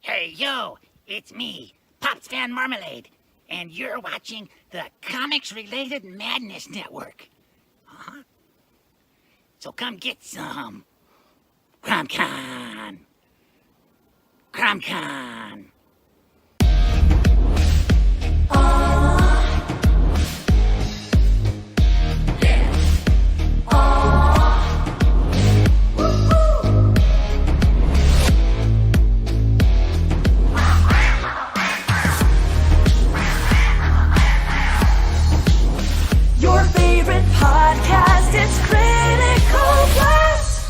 Hey, yo, it's me, Pops Van Marmalade, and you're watching the Comics-Related Madness Network. Huh? So come get some. CromCon. CromCon. Your favorite podcast, it's Critical Blast.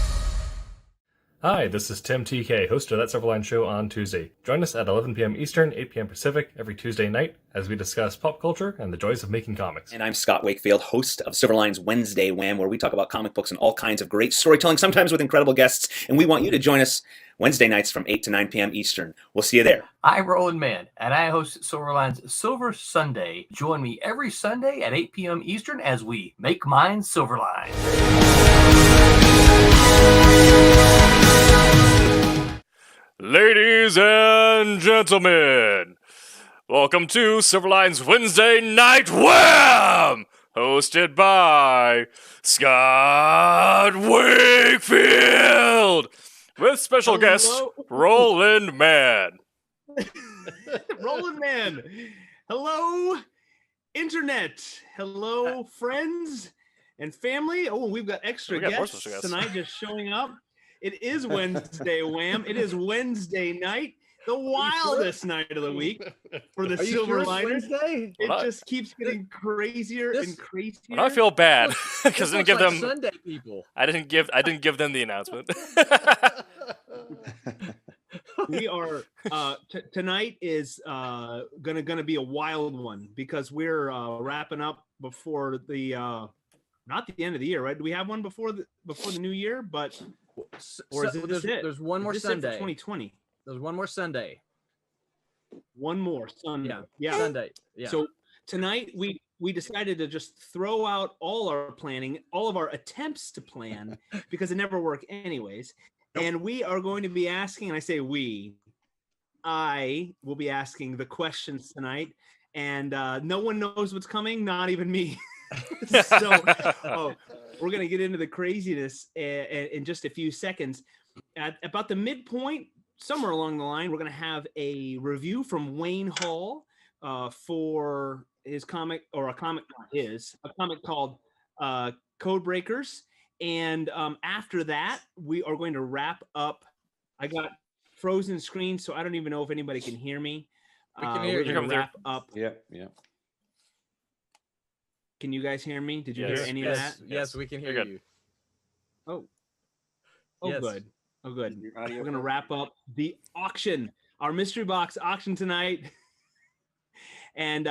Hi, this is Tim TK, host of That Silverline Show on Tuesday. Join us at 11 p.m. Eastern, 8 p.m. Pacific every Tuesday night as we discuss pop culture and the joys of making comics. And I'm Scott Wakefield, host of Silverline's Wednesday Wham, where we talk about comic books and all kinds of great storytelling, sometimes with incredible guests. And we want you to join us Wednesday nights from 8 to 9 p.m. Eastern. We'll see you there. I'm Roland Mann, and I host Silverline's Silver Sunday. Join me every Sunday at 8 p.m. Eastern as we make mine Silverline. Ladies and gentlemen, welcome to Silverline's Wednesday Night Wham! Hosted by Scott Wakefield! With special guest, Roland Mann. Roland Mann. Hello, Internet. Hello, friends and family. Oh, we've got extra guests tonight just showing up. It is Wednesday Wham. It is Wednesday night, the wildest night of the week for the Silverline. It just keeps getting crazier and crazier. And I feel bad because I didn't give them Sunday people. I didn't give them the announcement. We are tonight is gonna be a wild one because we're wrapping up before the not the end of the year, right? Do we have one before the new year? But or is this it? There's one more Is this it for Sunday. 2020. There's one more Sunday. One more Sunday. Yeah. Sunday. Yeah. So tonight we decided to just throw out all our planning, all of our attempts to plan, because it never worked anyways. And we are going to be asking, and I say I will be asking the questions tonight, and no one knows what's coming, not even me. So we're going to get into the craziness in just a few seconds. At about the midpoint, somewhere along the line, we're going to have a review from Wayne Hall for his comic, or a comic called Code Breakers. And after that, we are going to wrap up. I got frozen screen, so I don't even know if anybody can hear me. We're going to wrap up. Yeah. Can you guys hear me? Did you Yes. hear any of that? Yes, we can hear You're you. Oh, Yes. good. Oh, good. We're going to wrap up the auction, our mystery box auction tonight. And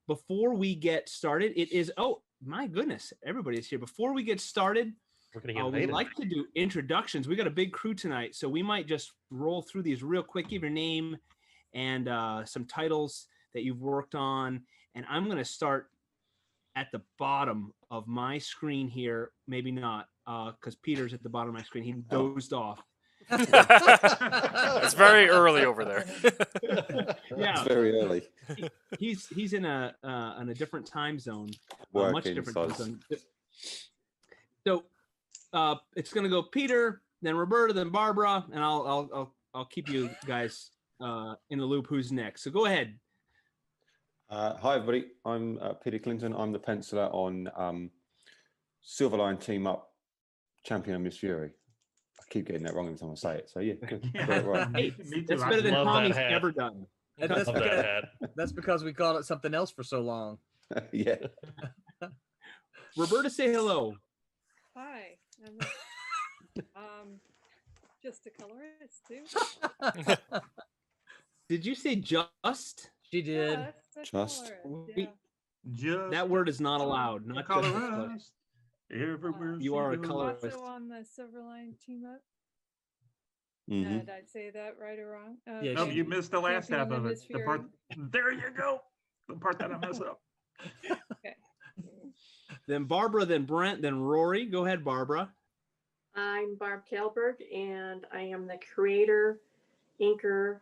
before we get started, it is, oh, my goodness, everybody's here. Before we get started, we like to do introductions. We got a big crew tonight, so we might just roll through these real quick. Give your name and some titles that you've worked on. And I'm going to start at the bottom of my screen here. Maybe not, because Peter's at the bottom of my screen. He dozed off. It's very early over there. Yeah, It's very early. he's in a different time zone, Working, much different so time zone. So it's gonna go Peter, then Roberta, then Barbara, and I'll keep you guys in the loop. Who's next? So go ahead. Hi, everybody. I'm Peter Clinton. I'm the penciler on Silverline Team Up Champion of Miss Fury. I keep getting that wrong every time I say it. So, yeah. Good. Right. Hey, that's better than Tommy's ever done. And that's because we called it something else for so long. Yeah. Roberta, say hello. Hi, I'm just a colorist too. Did you say just? She did. Yeah, that's a Just. colorist, We- That word is not allowed. Not just. Colorist. Everywhere You are a she goes. colorist. Also on the Silverline team up. Mm-hmm. Did I say that right or wrong? Yeah, Nope, she- you missed the last half Champion of of it. Miss The part. There you go. The part that I mess up. Okay. Then Barbara, then Brent, then Rory. Go ahead, Barbara. I'm Barb Kalberg, and I am the creator, inker,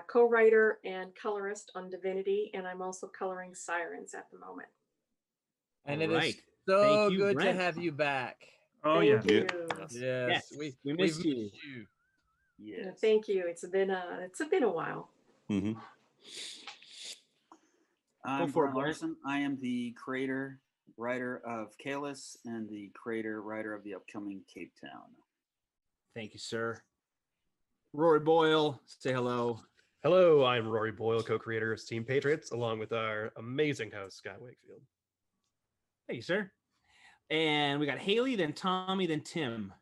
co-writer and colorist on Divinity, and I'm also coloring Sirens at the moment. And All it is right. so Thank you, good Brent. to have you back. Oh Thank yeah. you. Yes, we we've missed you. you. Yeah, thank you. It's been a while. Mm-hmm. I'm for it, Brian Brent. Larson. I am the creator, writer of Kalis and the creator, writer of the upcoming Cape Town. Thank you, sir. Rory Boyle, say hello. Hello, I'm Rory Boyle, co-creator of Team Patriots, along with our amazing host, Scott Wakefield. Thank you, sir. And we got Haley, then Tommy, then Tim.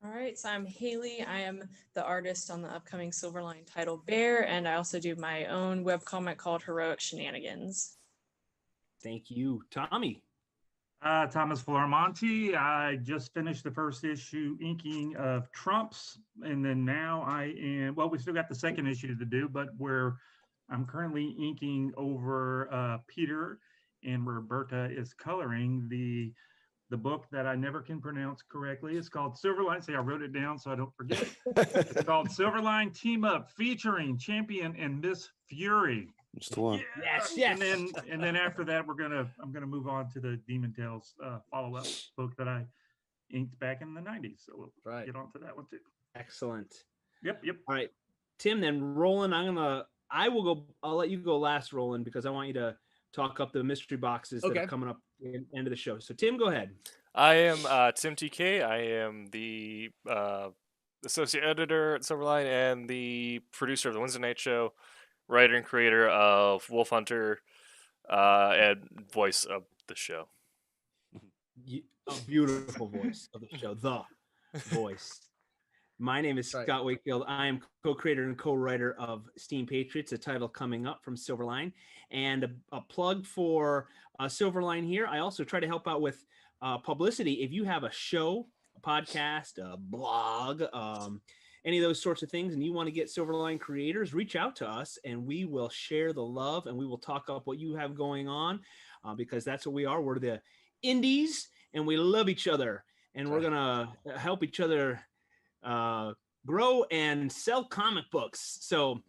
All right, so I'm Haley. I am the artist on the upcoming Silverline title Bear, and I also do my own webcomic called Heroic Shenanigans. Thank you, Tommy. Thomas Flormonti. I just finished the first issue inking of Trumps, and then now we still got the second issue to do, but I'm currently inking over Peter, and Roberta is coloring the book that I never can pronounce correctly. It's called Silverline. See, I wrote it down so I don't forget. It's called Silverline Team Up, featuring Champion and Miss Fury. That's the one. Yes. And then after that, I'm gonna move on to the Demon Tales follow-up book that I inked back in the 90s. So we'll get on to that one too. Excellent. Yep. All right, Tim, then Roland, I'll let you go last, Roland, because I want you to talk up the mystery boxes that are coming up at the end of the show. So Tim, go ahead. I am Tim TK. I am the associate editor at Silverline and the producer of the Wednesday Night Show, writer and creator of Wolf Hunter, and voice of the show. A beautiful voice of the show, the voice. My name is Scott Wakefield. I am co-creator and co-writer of Steam Patriots, a title coming up from Silverline. And a plug for Silverline here. I also try to help out with publicity. If you have a show, a podcast, a blog, any of those sorts of things, and you want to get Silverline creators, reach out to us and we will share the love and we will talk up what you have going on, because that's what we are. We're the indies and we love each other, and we're going to help each other grow and sell comic books. So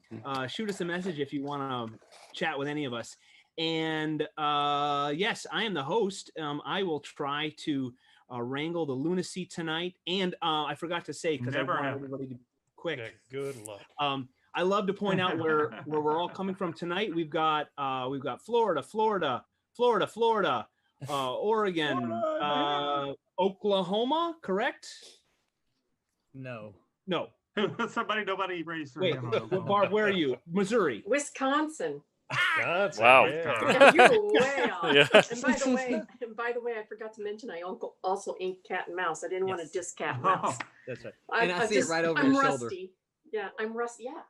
shoot us a message if you want to chat with any of us. And yes, I am the host. I will try to wrangle the lunacy tonight. And I forgot to say, because I want everybody to be quick. Yeah, good luck. I love to point out where we're all coming from tonight. We've got Florida, Oregon, Oklahoma, correct? No. Nobody raised their Wait, hand on Oklahoma. Barb, where are you? Missouri. Wisconsin. Wow. Yeah, you were way off. Yeah. And by the way, I forgot to mention I also inked Cat and Mouse. I didn't want to diss Cat and Mouse. That's right. And I see it right over your shoulder. Rusty. Yeah, I'm rusty. Yeah,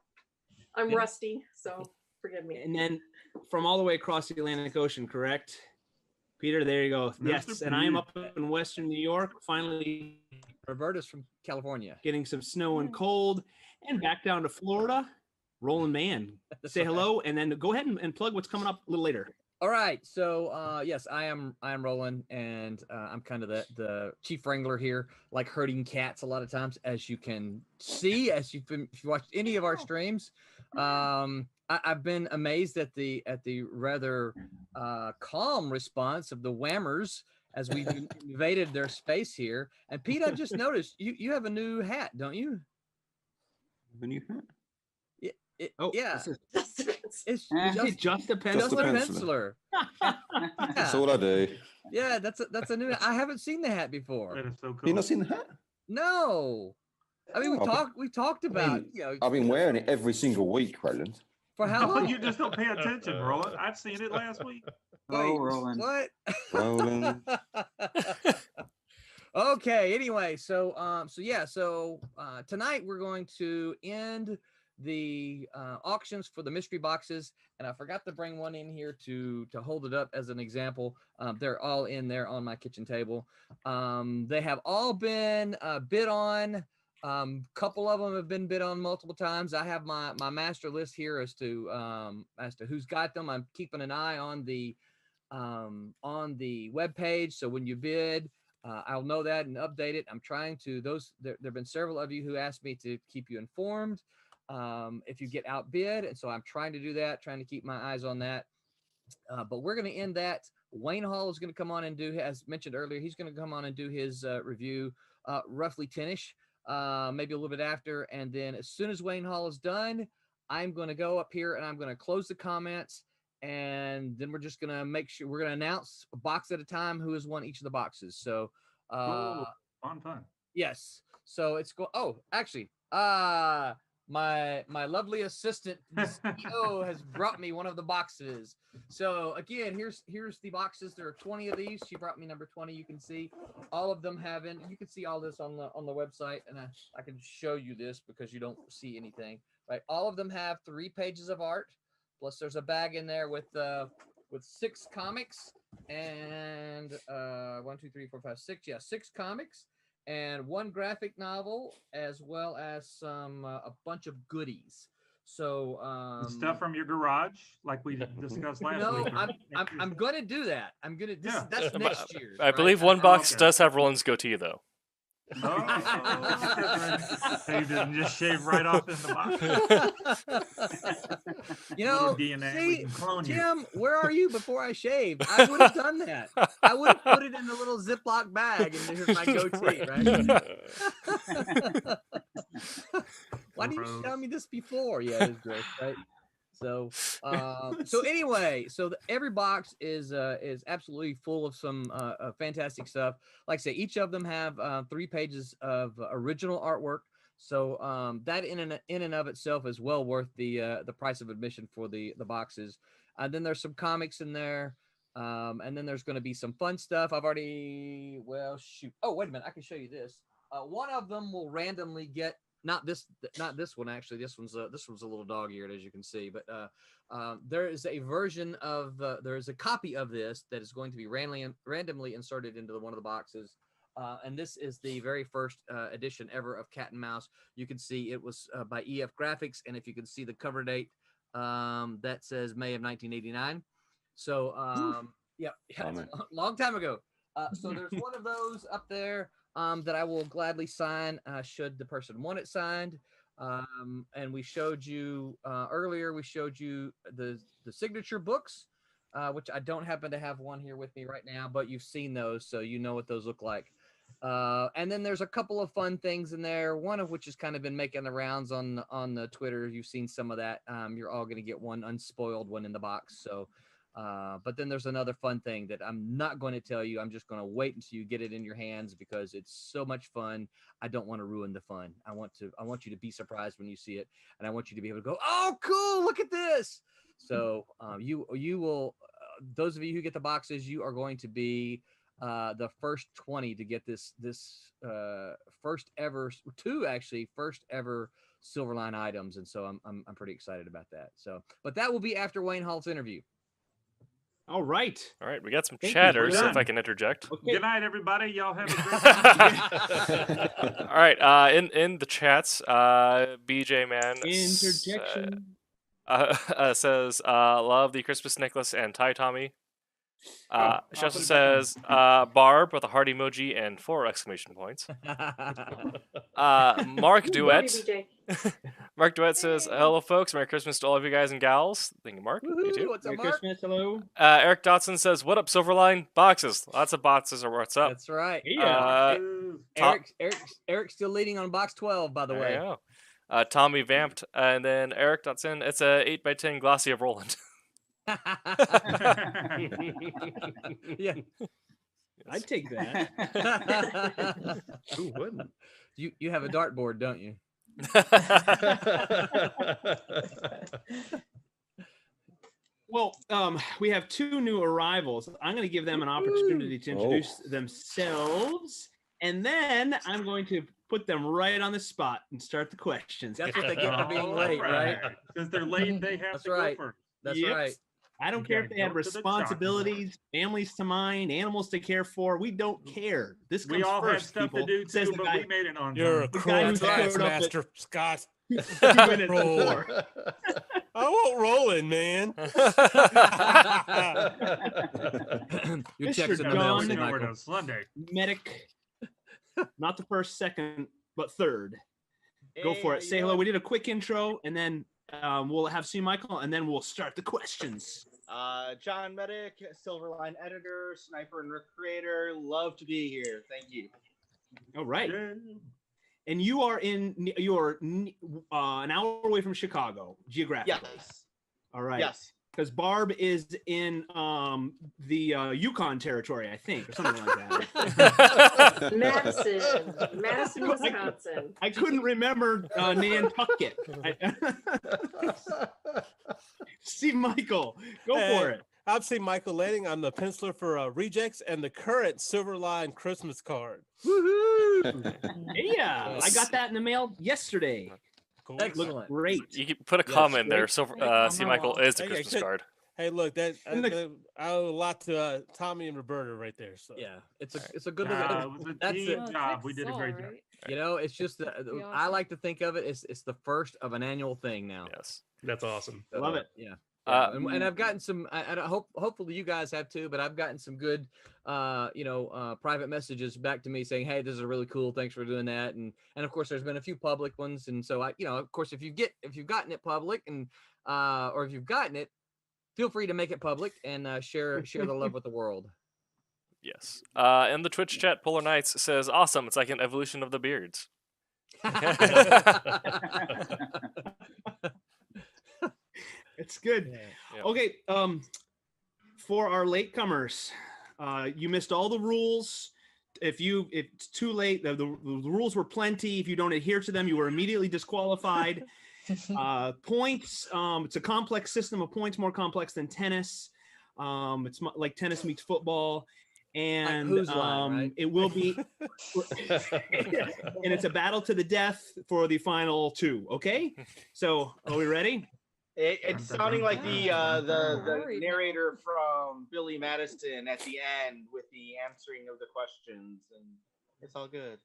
I'm rusty. So forgive me. And then from all the way across the Atlantic Ocean, correct? Peter, there you go. Yes, and I am up in Western New York, finally. Roberta's from California. Getting some snow and cold, and back down to Florida. Roland Mann, say hello, and then go ahead and plug what's coming up a little later. All right, so yes, I am Roland, and I'm kind of the chief wrangler here, like herding cats a lot of times, as you can see, if you watched any of our streams. I've been amazed at the rather calm response of the Whammers as we invaded their space here. And Pete, I just noticed you have a new hat, don't you? A new hat? Yeah. It's just a penciler. That's all I do. Yeah, that's a new. I haven't seen the hat before. That is so cool. You not seen the hat? No. I mean, we talked about, I've been wearing it every single week, Roland. For how long? You just don't pay attention, Roland. I've seen it last week. Oh, Roland. What? Roland. Okay. Anyway, so tonight we're going to end the auctions for the mystery boxes, and I forgot to bring one in here to hold it up as an example. They're all in there on my kitchen table. They have all been bid on. Couple of them have been bid on multiple times. I have my master list here as to who's got them. I'm keeping an eye on the web page, so when you bid, I'll know that and update it. I'm trying to there have been several of you who asked me to keep you informed. if you get outbid. And so I'm trying to do that, trying to keep my eyes on that. But we're going to end that. Wayne Hall is going to come on and do, as mentioned earlier, he's going to come on and do his review roughly 10-ish, maybe a little bit after. And then as soon as Wayne Hall is done, I'm going to go up here and I'm going to close the comments. And then we're just going to make sure we're going to announce a box at a time who has won each of the boxes. So, Cool. Fun. yes. So it's actually, my lovely assistant, the CEO, has brought me one of the boxes. So again, here's the boxes. There are 20 of these. She brought me number 20. You can see all of them you can see all this on the website, and I can show you this because you don't see anything, right? All of them have 3 pages of art. Plus there's a bag in there with 6 comics and 1, 2, 3, 4, 5, 6. Yeah, 6 comics and 1 graphic novel, as well as some a bunch of goodies. So Stuff from your garage, like we discussed last week. I'm going to do that. That's next year. I believe one box does have Roland's goatee, though. So you didn't just shave right off in the box. You know, DNA, see, clone Tim, where are you before I shaved? I would have done that. I would have put it in a little Ziploc bag and here's my goatee, right? Why didn't you tell me this before? Yeah, it's gross, right? So, anyway, every box is absolutely full of some fantastic stuff. Like I say, each of them have 3 pages of original artwork. So that in and of itself is well worth the price of admission for the boxes. And then there's some comics in there, and then there's going to be some fun stuff. Oh, wait a minute, I can show you this. One of them will randomly get. Not this one, actually. This one's a little dog-eared, as you can see. But there is a version of there is a copy of this that is going to be randomly inserted into one of the boxes, and this is the very first edition ever of Cat and Mouse. You can see it was by EF Graphics, and if you can see the cover date, that says May of 1989. So yeah, it's a long time ago. So there's one of those up there. That I will gladly sign should the person want it signed. And we showed you earlier, we showed you the signature books, which I don't happen to have one here with me right now, but you've seen those, so you know what those look like. And then there's a couple of fun things in there, one of which has kind of been making the rounds on the Twitter. You've seen some of that. You're all going to get one unspoiled one in the box. So but then there's another fun thing that I'm not going to tell you. I'm just going to wait until you get it in your hands because it's so much fun. I don't want to ruin the fun. I want you to be surprised when you see it, and I want you to be able to go, "Oh, cool! Look at this!" So you will. Those of you who get the boxes, you are going to be the first 20 to get this first ever Silverline items, and so I'm pretty excited about that. So, but that will be after Wayne Hall's interview. All right. We got some chatters, if I can interject. Okay. Good night, everybody. Y'all have a great All right. In the chats, BJ Man interjection says love the Christmas necklace and tie Tommy. She also says Barb with a heart emoji and 4 exclamation points. Mark Duet. Mark Duet says, hello, folks. Merry Christmas to all of you guys and gals. Thank you, Mark. You too. What's up, Mark? Christmas, hello. Eric Dotson says, what up, Silverline? Boxes. Lots of boxes are what's up. That's right. Eric's still leading on box 12, by the way. Tommy vamped. And then Eric Dotson, it's a 8x10 glossy of Roland. Yeah, I'd take that. Who wouldn't? You have a dartboard, don't you? Well, we have 2 new arrivals. I'm going to give them an opportunity to introduce themselves, and then I'm going to put them right on the spot and start the questions. That's what they get for being late, right? Since they're late, they have to go first. That's right. I don't care if they have responsibilities, families to mind, animals to care for. We don't care. This comes we all first, have stuff people. to do too, but we made it on time. You're a cruel taskmaster, Scott. 2 minutes before. I won't roll in, man. Your Mr. checks in the John mail, Michael. Sunday. Medic, not the first, second, but third. Go Hey, for how it. you Say hello. doing? We did a quick intro, and then we'll have C. Michael, and then we'll start the questions. John Medic, Silverline editor, sniper and creator. Love to be here. Thank you. All right. And you are an hour away from Chicago, geographically. Yes. All right. Yes. Because Barb is in the Yukon territory, I think, or something like that. Madison, Wisconsin. I couldn't remember Nantucket. See, Michael, go for it. I'm C. Michael Lanning. I'm the penciler for Rejects and the current Silverline Christmas card. Woohoo! Yeah, I got that in the mail yesterday. Excellent. Looked great. You can put a comment there. So, C. Michael is the Christmas card. Hey, look, that I owe a lot to Tommy and Roberta right there. So Yeah, it's a good it was a that's team it. job. We did a great job. You know, it's just I like to think of it as it's the first of an annual thing now. Yes, that's awesome. So, Love it. Yeah. And I've gotten some. I hopefully you guys have too. But I've gotten some good, private messages back to me saying, "Hey, this is really cool. Thanks for doing that." And of course, there's been a few public ones. And so of course, if you've gotten it public and or if you've gotten it, feel free to make it public and share the love with the world. Yes. In the Twitch chat, Polar Knights says, "Awesome! It's like an evolution of the beards." It's good. Yeah. Okay. For our latecomers, you missed all the rules. If it's too late, the rules were plenty. If you don't adhere to them, you were immediately disqualified. Points. It's a complex system of points, more complex than tennis. It's like tennis meets football, and whose line, right? it will be, and it's a battle to the death for the final two. Okay, so are we ready? It's sounding like the narrator from Billy Madison at the end with the answering of the questions, and it's all good.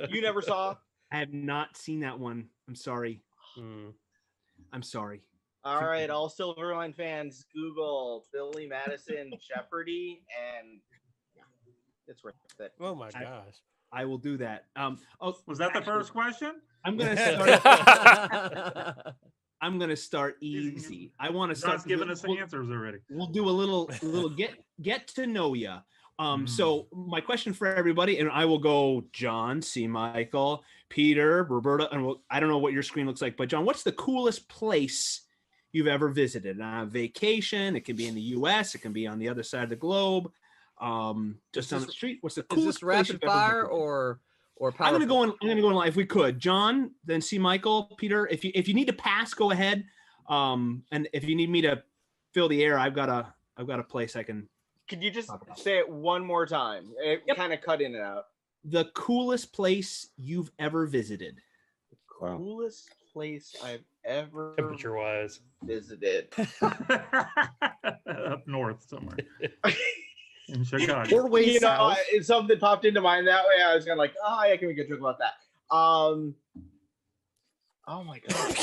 You never saw? I have not seen that one. I'm sorry. I'm sorry. All right, all Silverline fans, Google Billy Madison Jeopardy, and it's worth it. Oh my gosh! I will do that. Was that the first question? I'm gonna start. I'm gonna start easy. I want to start John's giving us answers already. We'll do a little get to know ya. So my question for everybody, and I will go John, C. Michael, Peter, Roberta, and I don't know what your screen looks like, but John, what's the coolest place you've ever visited? Vacation. It can be in the U.S. It can be on the other side of the globe. Just on the street. What's the coolest Is this place rapid you've ever fire visited? or I'm gonna go on live. If we could, John, then C. Michael, Peter. If you need to pass, go ahead. And if you need me to fill the air, I've got a place I can. Could you just say it one more time? It kind of cut in and out. The coolest place you've ever visited. Coolest place I've ever temperature-wise visited. Up north somewhere. In Chicago. Something popped into mind that way. I was kind of like, I can make a joke about that. Oh my god.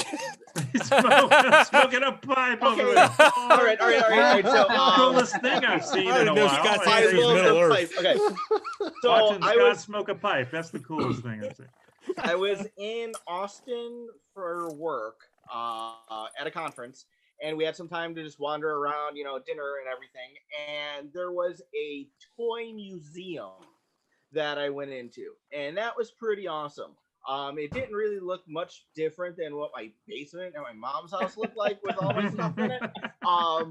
Smoking a pipe over Okay. there. All right. So, coolest thing I've seen in a while. I love the pipe. Okay. So Watching I Scott was smoke a pipe. That's the coolest thing I've seen. I was in Austin for work at a conference, and we had some time to just wander around, dinner and everything. And there was a toy museum that I went into, and that was pretty awesome. It didn't really look much different than what my basement at my mom's house looked like with all my stuff in it.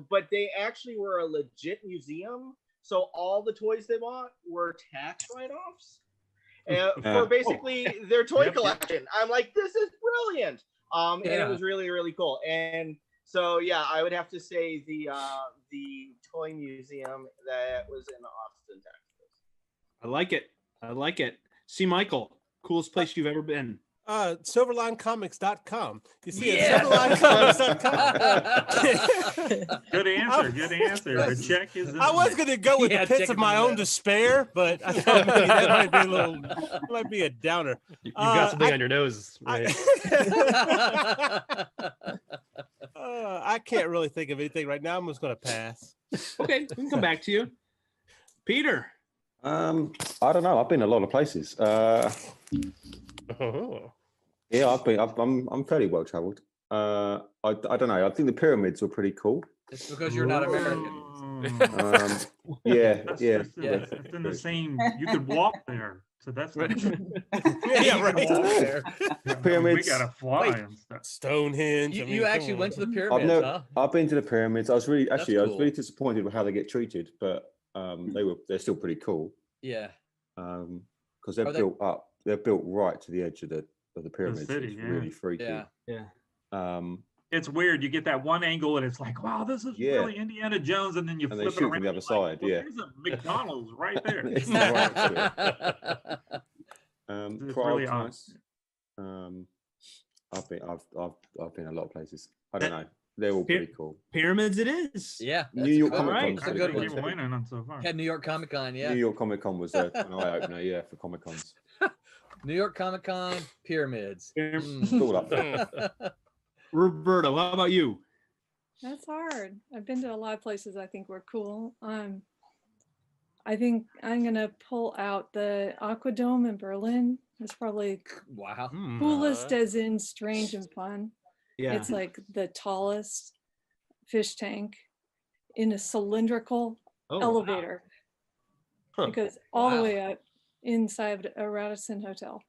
But they actually were a legit museum, so all the toys they bought were tax write-offs for basically their toy collection. I'm like, this is brilliant. And it was really, really cool. And so, yeah, I would have to say the toy museum that was in Austin, Texas. I like it. C. Michael, coolest place you've ever been. Silverlinecomics.com. You see it, silverlinecomics.com. Good answer. The check is in I was going to go with the pits of my own despair, but I thought maybe that might be a downer. You've got something on your nose. Right? I can't really think of anything right now. I'm just going to pass. Okay, we can come back to you. Peter. I don't know. I've been a lot of places. Oh. Yeah, I'm fairly well travelled. I don't know. I think the pyramids were pretty cool. It's because you're not American. Yeah, That's, yeah. that's in the same. You could walk there, so that's not. Yeah, right. Pyramids. We gotta fly Wait. and stuff. Stonehenge. You actually went to the I've pyramids, never. huh? I've been to the pyramids. I was really That's I was cool. really disappointed with how they get treated, but they're still pretty cool. Yeah. Because they're Are they- built up. They're built right to the edge of the pyramids. city, It's yeah. really freaky. Yeah. It's weird. You get that one angle, and it's like, wow, this is Yeah. really Indiana Jones, and then you And flip they it shoot around. from the other it's like, side. well, Yeah. there's a McDonald's right there. It's right to it. It's Prague, really odd. nice. I've been a lot of places. I don't know. They're all pretty cool. Pyramids it is. Yeah. New York good. Comic Con. That's a good one. You're winning on so far. Yeah, New York Comic Con. Yeah. New York Comic Con was an eye opener. Yeah, for Comic Cons. New York Comic Con, pyramids. It's all up there. Roberto, how about you? That's hard. I've been to a lot of places I think were cool. I think I'm gonna pull out the Aquadome in Berlin. It's probably Wow. coolest as in strange and fun. Yeah. It's like the tallest fish tank in a cylindrical Oh, wow. elevator. Huh. It goes all the Wow. way up inside a Radisson hotel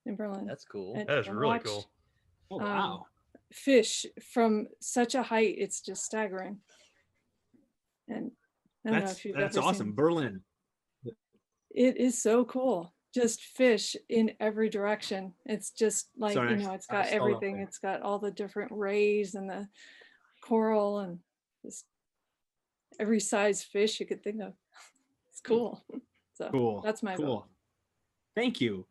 in Berlin. That's cool. And That is to really watch, cool. Oh, wow. Fish from such a height, it's just staggering. And I don't know if you've That's ever awesome. seen- Berlin. It is so cool. Just fish in every direction. It's just like, Sorry, it's I got saw that everything. there. It's got all the different rays and the coral and just every size fish you could think of. It's cool. So Cool. that's my vote. Thank you.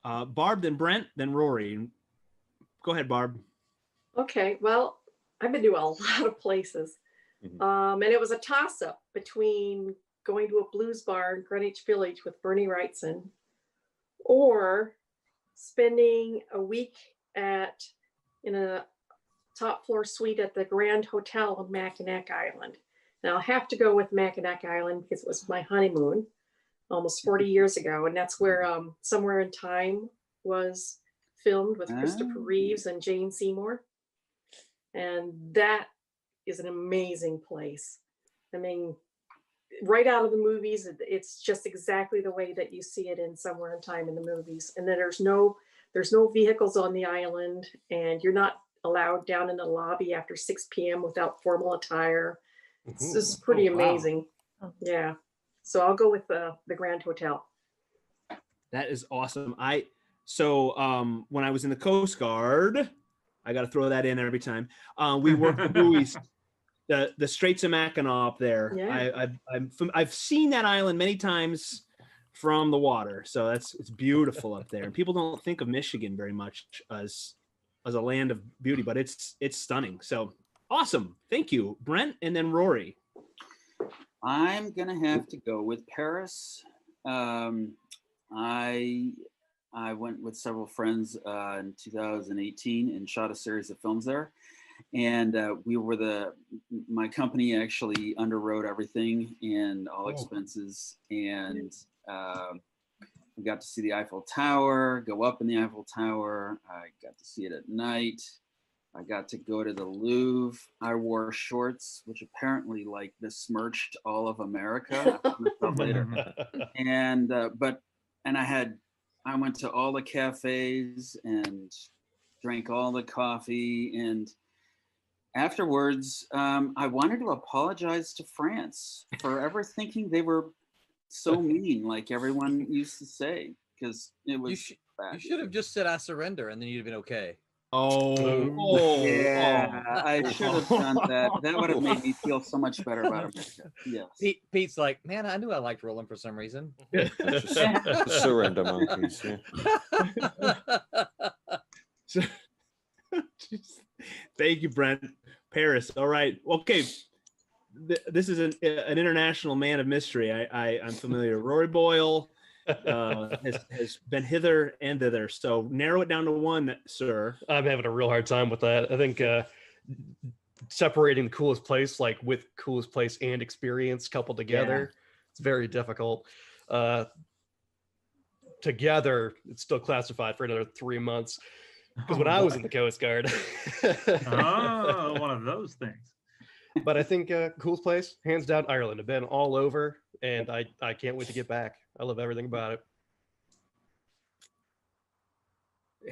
Barb, then Brent, then Rory. Go ahead, Barb. Okay, well, I've been to a lot of places. And it was a toss-up between going to a blues bar in Greenwich Village with Bernie Wrightson or spending a week in a top floor suite at the Grand Hotel on Mackinac Island. Now I'll have to go with Mackinac Island because it was my honeymoon almost 40 years ago. And that's where Somewhere in Time was filmed with Christopher Reeves and Jane Seymour. And that is an amazing place. I mean, right out of the movies, it's just exactly the way that you see it in Somewhere in Time in the movies. And then there's no vehicles on the island, and you're not allowed down in the lobby after 6 p.m. without formal attire. This is pretty amazing. Yeah. So I'll go with the Grand Hotel. That is awesome. When I was in the Coast Guard, I got to throw that in every time. We worked the buoys, the Straits of Mackinac up there. Yeah. I've seen that island many times from the water, so it's beautiful up there. And people don't think of Michigan very much as a land of beauty, but it's stunning. So awesome. Thank you, Brent, and then Rory. I'm gonna have to go with Paris. I went with several friends in 2018 and shot a series of films there. And my company actually underwrote everything and all expenses. And we got to see the Eiffel Tower, go up in the Eiffel Tower. I got to see it at night. I got to go to the Louvre. I wore shorts, which apparently like besmirched all of America. I found out later. And I went to all the cafes and drank all the coffee. And afterwards, I wanted to apologize to France for ever thinking they were so mean, like everyone used to say, because it was bad. You should have just said "I surrender" and then you'd have been okay. Yeah, I should have done that. That would have made me feel so much better about America. Yes. Pete's like, man, I knew I liked Roland for some reason. The surrender monkeys. Yeah. Thank you, Brent. Paris. All right. Okay. This is an international man of mystery. I'm familiar. Rory Boyle has been hither and thither. So narrow it down to one, sir. I'm having a real hard time with that. I think separating the coolest place, like with coolest place and experience coupled together, it's very difficult. together, it's still classified for another 3 months. Because when Oh, I was boy. in the Coast Guard. Oh, one of those things. But I think coolest place, hands down, Ireland. I've been all over, and I can't wait to get back. I love everything about it.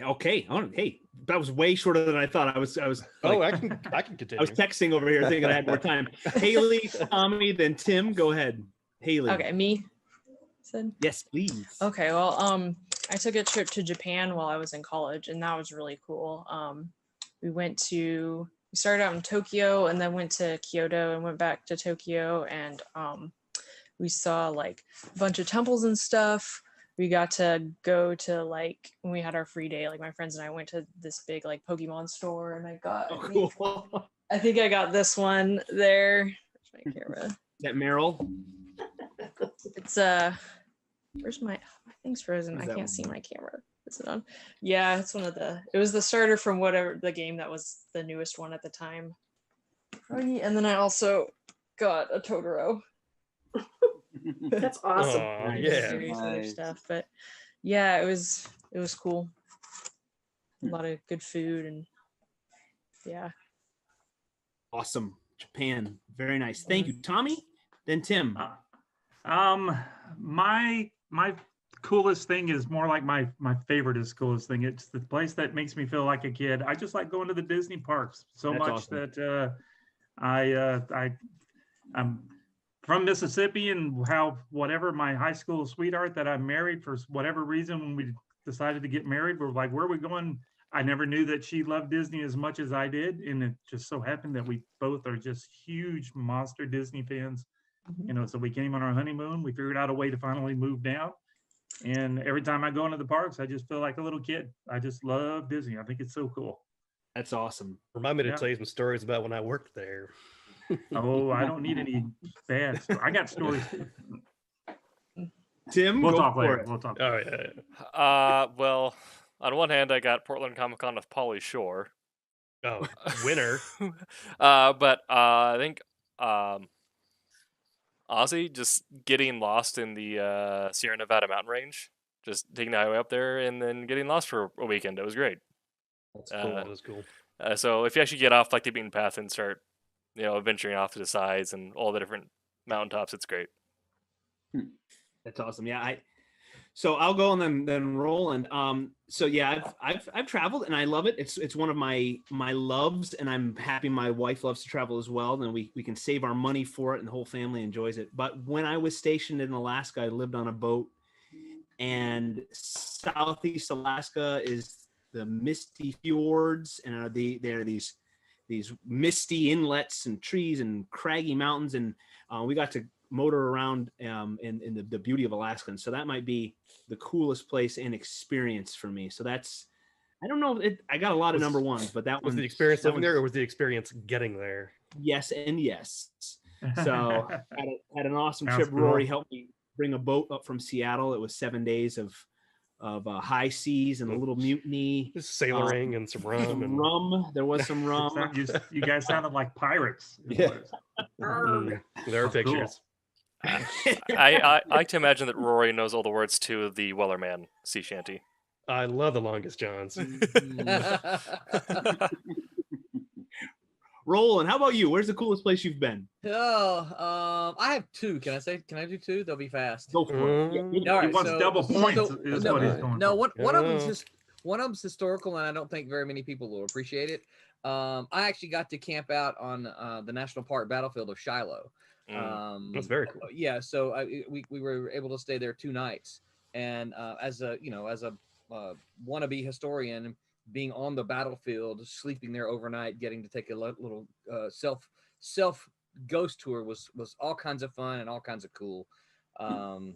Okay. Oh, hey, that was way shorter than I thought. I was Oh, like, I can continue. I was texting over here thinking I had more time. Haley, Tommy, then Tim. Go ahead. Haley. Okay, me. Said. Yes, please. Okay, well, I took a trip to Japan while I was in college, and that was really cool. We started out in Tokyo and then went to Kyoto and went back to Tokyo, and we saw like a bunch of temples and stuff. We got to go to like, when we had our free day, like my friends and I went to this big like Pokemon store, and I got, I think I got this one there. Where's my camera? Is that Meryl? It's where's my thing's frozen. I can't see my camera. Is it on? Yeah, it's it was the starter from whatever the game that was the newest one at the time. And then I also got a Totoro. That's awesome. Yeah. Serious other stuff, but yeah, it was cool. A lot of good food, and yeah. Awesome. Japan. Very nice. Thank you, Tommy. Then Tim. My coolest thing is more like my favorite is coolest thing. It's the place that makes me feel like a kid. I just like going to the Disney parks so That's much awesome. that I'm from Mississippi, and how whatever my high school sweetheart that I married for whatever reason, when we decided to get married, we're like, where are we going? I never knew that she loved Disney as much as I did, and it just so happened that we both are just huge monster Disney fans. So we came on our honeymoon. We figured out a way to finally move down. And every time I go into the parks, I just feel like a little kid. I just love Disney. I think it's so cool. That's awesome. Remind me to tell you some stories about when I worked there. Oh, I don't need any bad stories. I got stories too. Tim, We'll go talk for later. it. We'll talk. All right. Well, on one hand, I got Portland Comic Con with Pauly Shore. Oh, winner. But I think Ozzy just getting lost in the Sierra Nevada mountain range, just taking the highway up there and then getting lost for a weekend. It was great. That's cool. That was cool. So if you actually get off like the beaten path and start, venturing off to the sides and all the different mountaintops, it's great. That's awesome. Yeah, so I'll go and then Roland. So yeah, I've traveled and I love it. It's one of my loves, and I'm happy my wife loves to travel as well. And we can save our money for it, and the whole family enjoys it. But when I was stationed in Alaska, I lived on a boat, and Southeast Alaska is the misty fjords, and there are these misty inlets and trees and craggy mountains, and we got to motor around in the beauty of Alaska. And so that might be the coolest place and experience for me. So that's, I don't know, I got a lot of number ones, but that was the experience living there, or was the experience getting there? Yes and yes. So had an awesome Sounds trip. cool. Rory helped me bring a boat up from Seattle. It was 7 days of high seas and a little mutiny, sailoring, and some rum. There was some rum. You guys sounded like pirates. Yeah. There are pictures. I like to imagine that Rory knows all the words to the Wellerman sea shanty. I love the Longest Johns. Roland, how about you? Where's the coolest place you've been? I have two. Can I do two? They'll be fast. Go for it. He wants double points is what he's going for. One of them's historical, and I don't think very many people will appreciate it. I actually got to camp out on the National Park battlefield of Shiloh. That's very cool. Yeah, so we were able to stay there 2 nights, and as a wannabe historian, being on the battlefield, sleeping there overnight, getting to take a little self ghost tour was all kinds of fun and all kinds of cool. So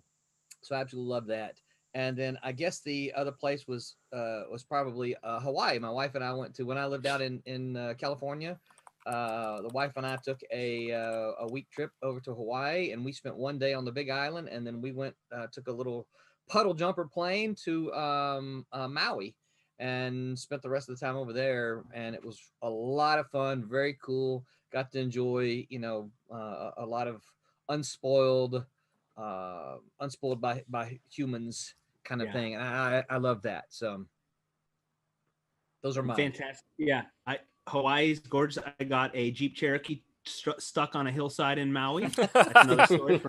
I absolutely love that. And then I guess the other place was probably Hawaii. My wife and I went to, when I lived out in California. The wife and I took a week trip over to Hawaii, and we spent 1 day on the Big Island, and then we took a little puddle jumper plane to Maui, and spent the rest of the time over there. And it was a lot of fun, very cool. Got to enjoy, a lot of unspoiled unspoiled by humans kind of Yeah. thing, and I love that. So those are mine. Fantastic. Yeah, Hawaii's gorgeous. I got a Jeep Cherokee stuck on a hillside in Maui. That's another story.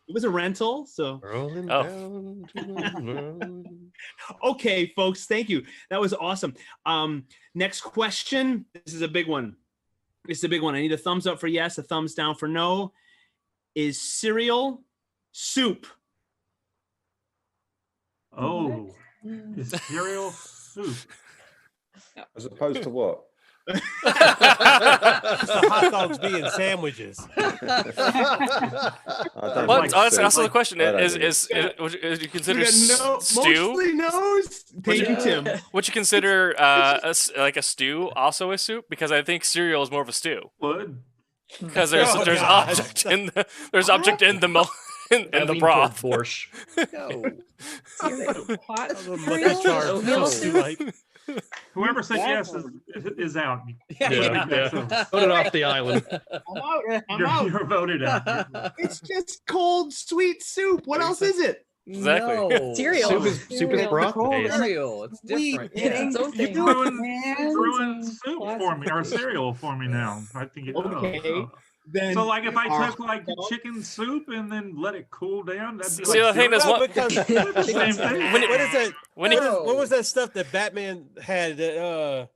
It was a rental, so. Rolling down to the road. Okay, folks, thank you. That was awesome. Next question. This is a big one. This is a big one. I need a thumbs up for yes, a thumbs down for no. Is cereal soup? Oh, is cereal soup? As opposed to what? The hot dogs being sandwiches. What? That's also the question. Is you consider stew? Mostly no's. Thank you, Tim. Would you consider like a stew also a soup? Because I think cereal is more of a stew. Would. Because there's object in the milk in the broth. Borscht. Whoever said yes is out. Yeah. Voted off the island. I'm out. You're voted out. It's just cold, sweet soup. What else is it? Exactly. No. Cereal. Soup is broth. Cereal. It's different. Yeah. Its own thing. You're ruined soup for me, or cereal for me now. I think it. Okay. Then So like if I took like chicken soup and then let it cool down, that'd be See, like the thing is what because same thing. what is that? when What was that stuff that Batman had? That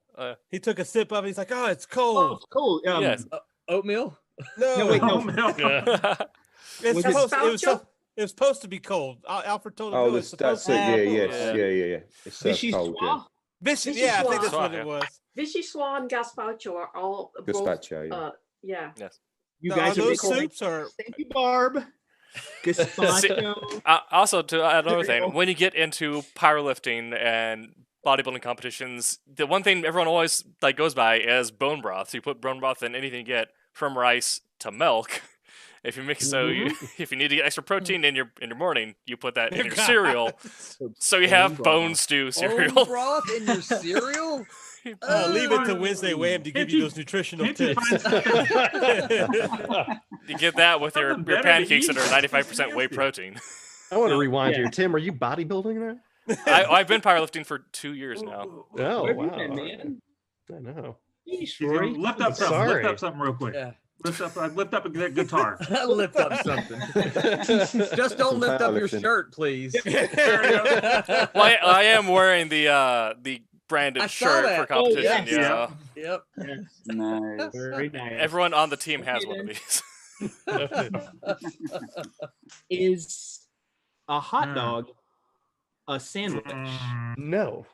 he took a sip of it. He's like, "Oh, it's cold." Oh, cool. Yes. Oatmeal. No, wait, no. It's Was supposed, it was supposed to be cold. Alfred told him. Oh, no, it's that's supposed it. to Yeah, be yes, yeah. It's Vichy cold. Yeah. Soir? Vichy, yeah, I think that's what Yeah. it was. Vichyssoise and gazpacho are all both, Gazpacho, yeah. yeah. Yes. You No, guys are are those big- soups or Thank you, Barb. Gazpacho. Also, to add another Cereal. thing, when you get into powerlifting and bodybuilding competitions, the one thing everyone always like goes by is bone broth. So you put bone broth in anything you get, from rice to milk. If you mix, if you need to get extra protein in your morning, you put that in your cereal. So you have bone stew cereal. Bone broth in your cereal? leave it to Wednesday Wham to give you those nutritional Can't you tips. find You get that with your Something better to pancakes that eat. are 95% whey protein. I want to rewind here. Tim, are you bodybuilding now? I've been powerlifting for 2 years now. Oh, Where have you wow. been, man? I know. Yeesh, You Rory. know, lift up something. Sorry. Lift up something real quick. Yeah. Lift up a guitar. Lift up something. Just don't lift up your Powerlifting. shirt, please. Well, I am wearing the branded I saw shirt that. for competition. yes. Yeah. Yep. Nice. Very nice. Everyone on the team has one of these. Is a hot Mm. dog a sandwich? No.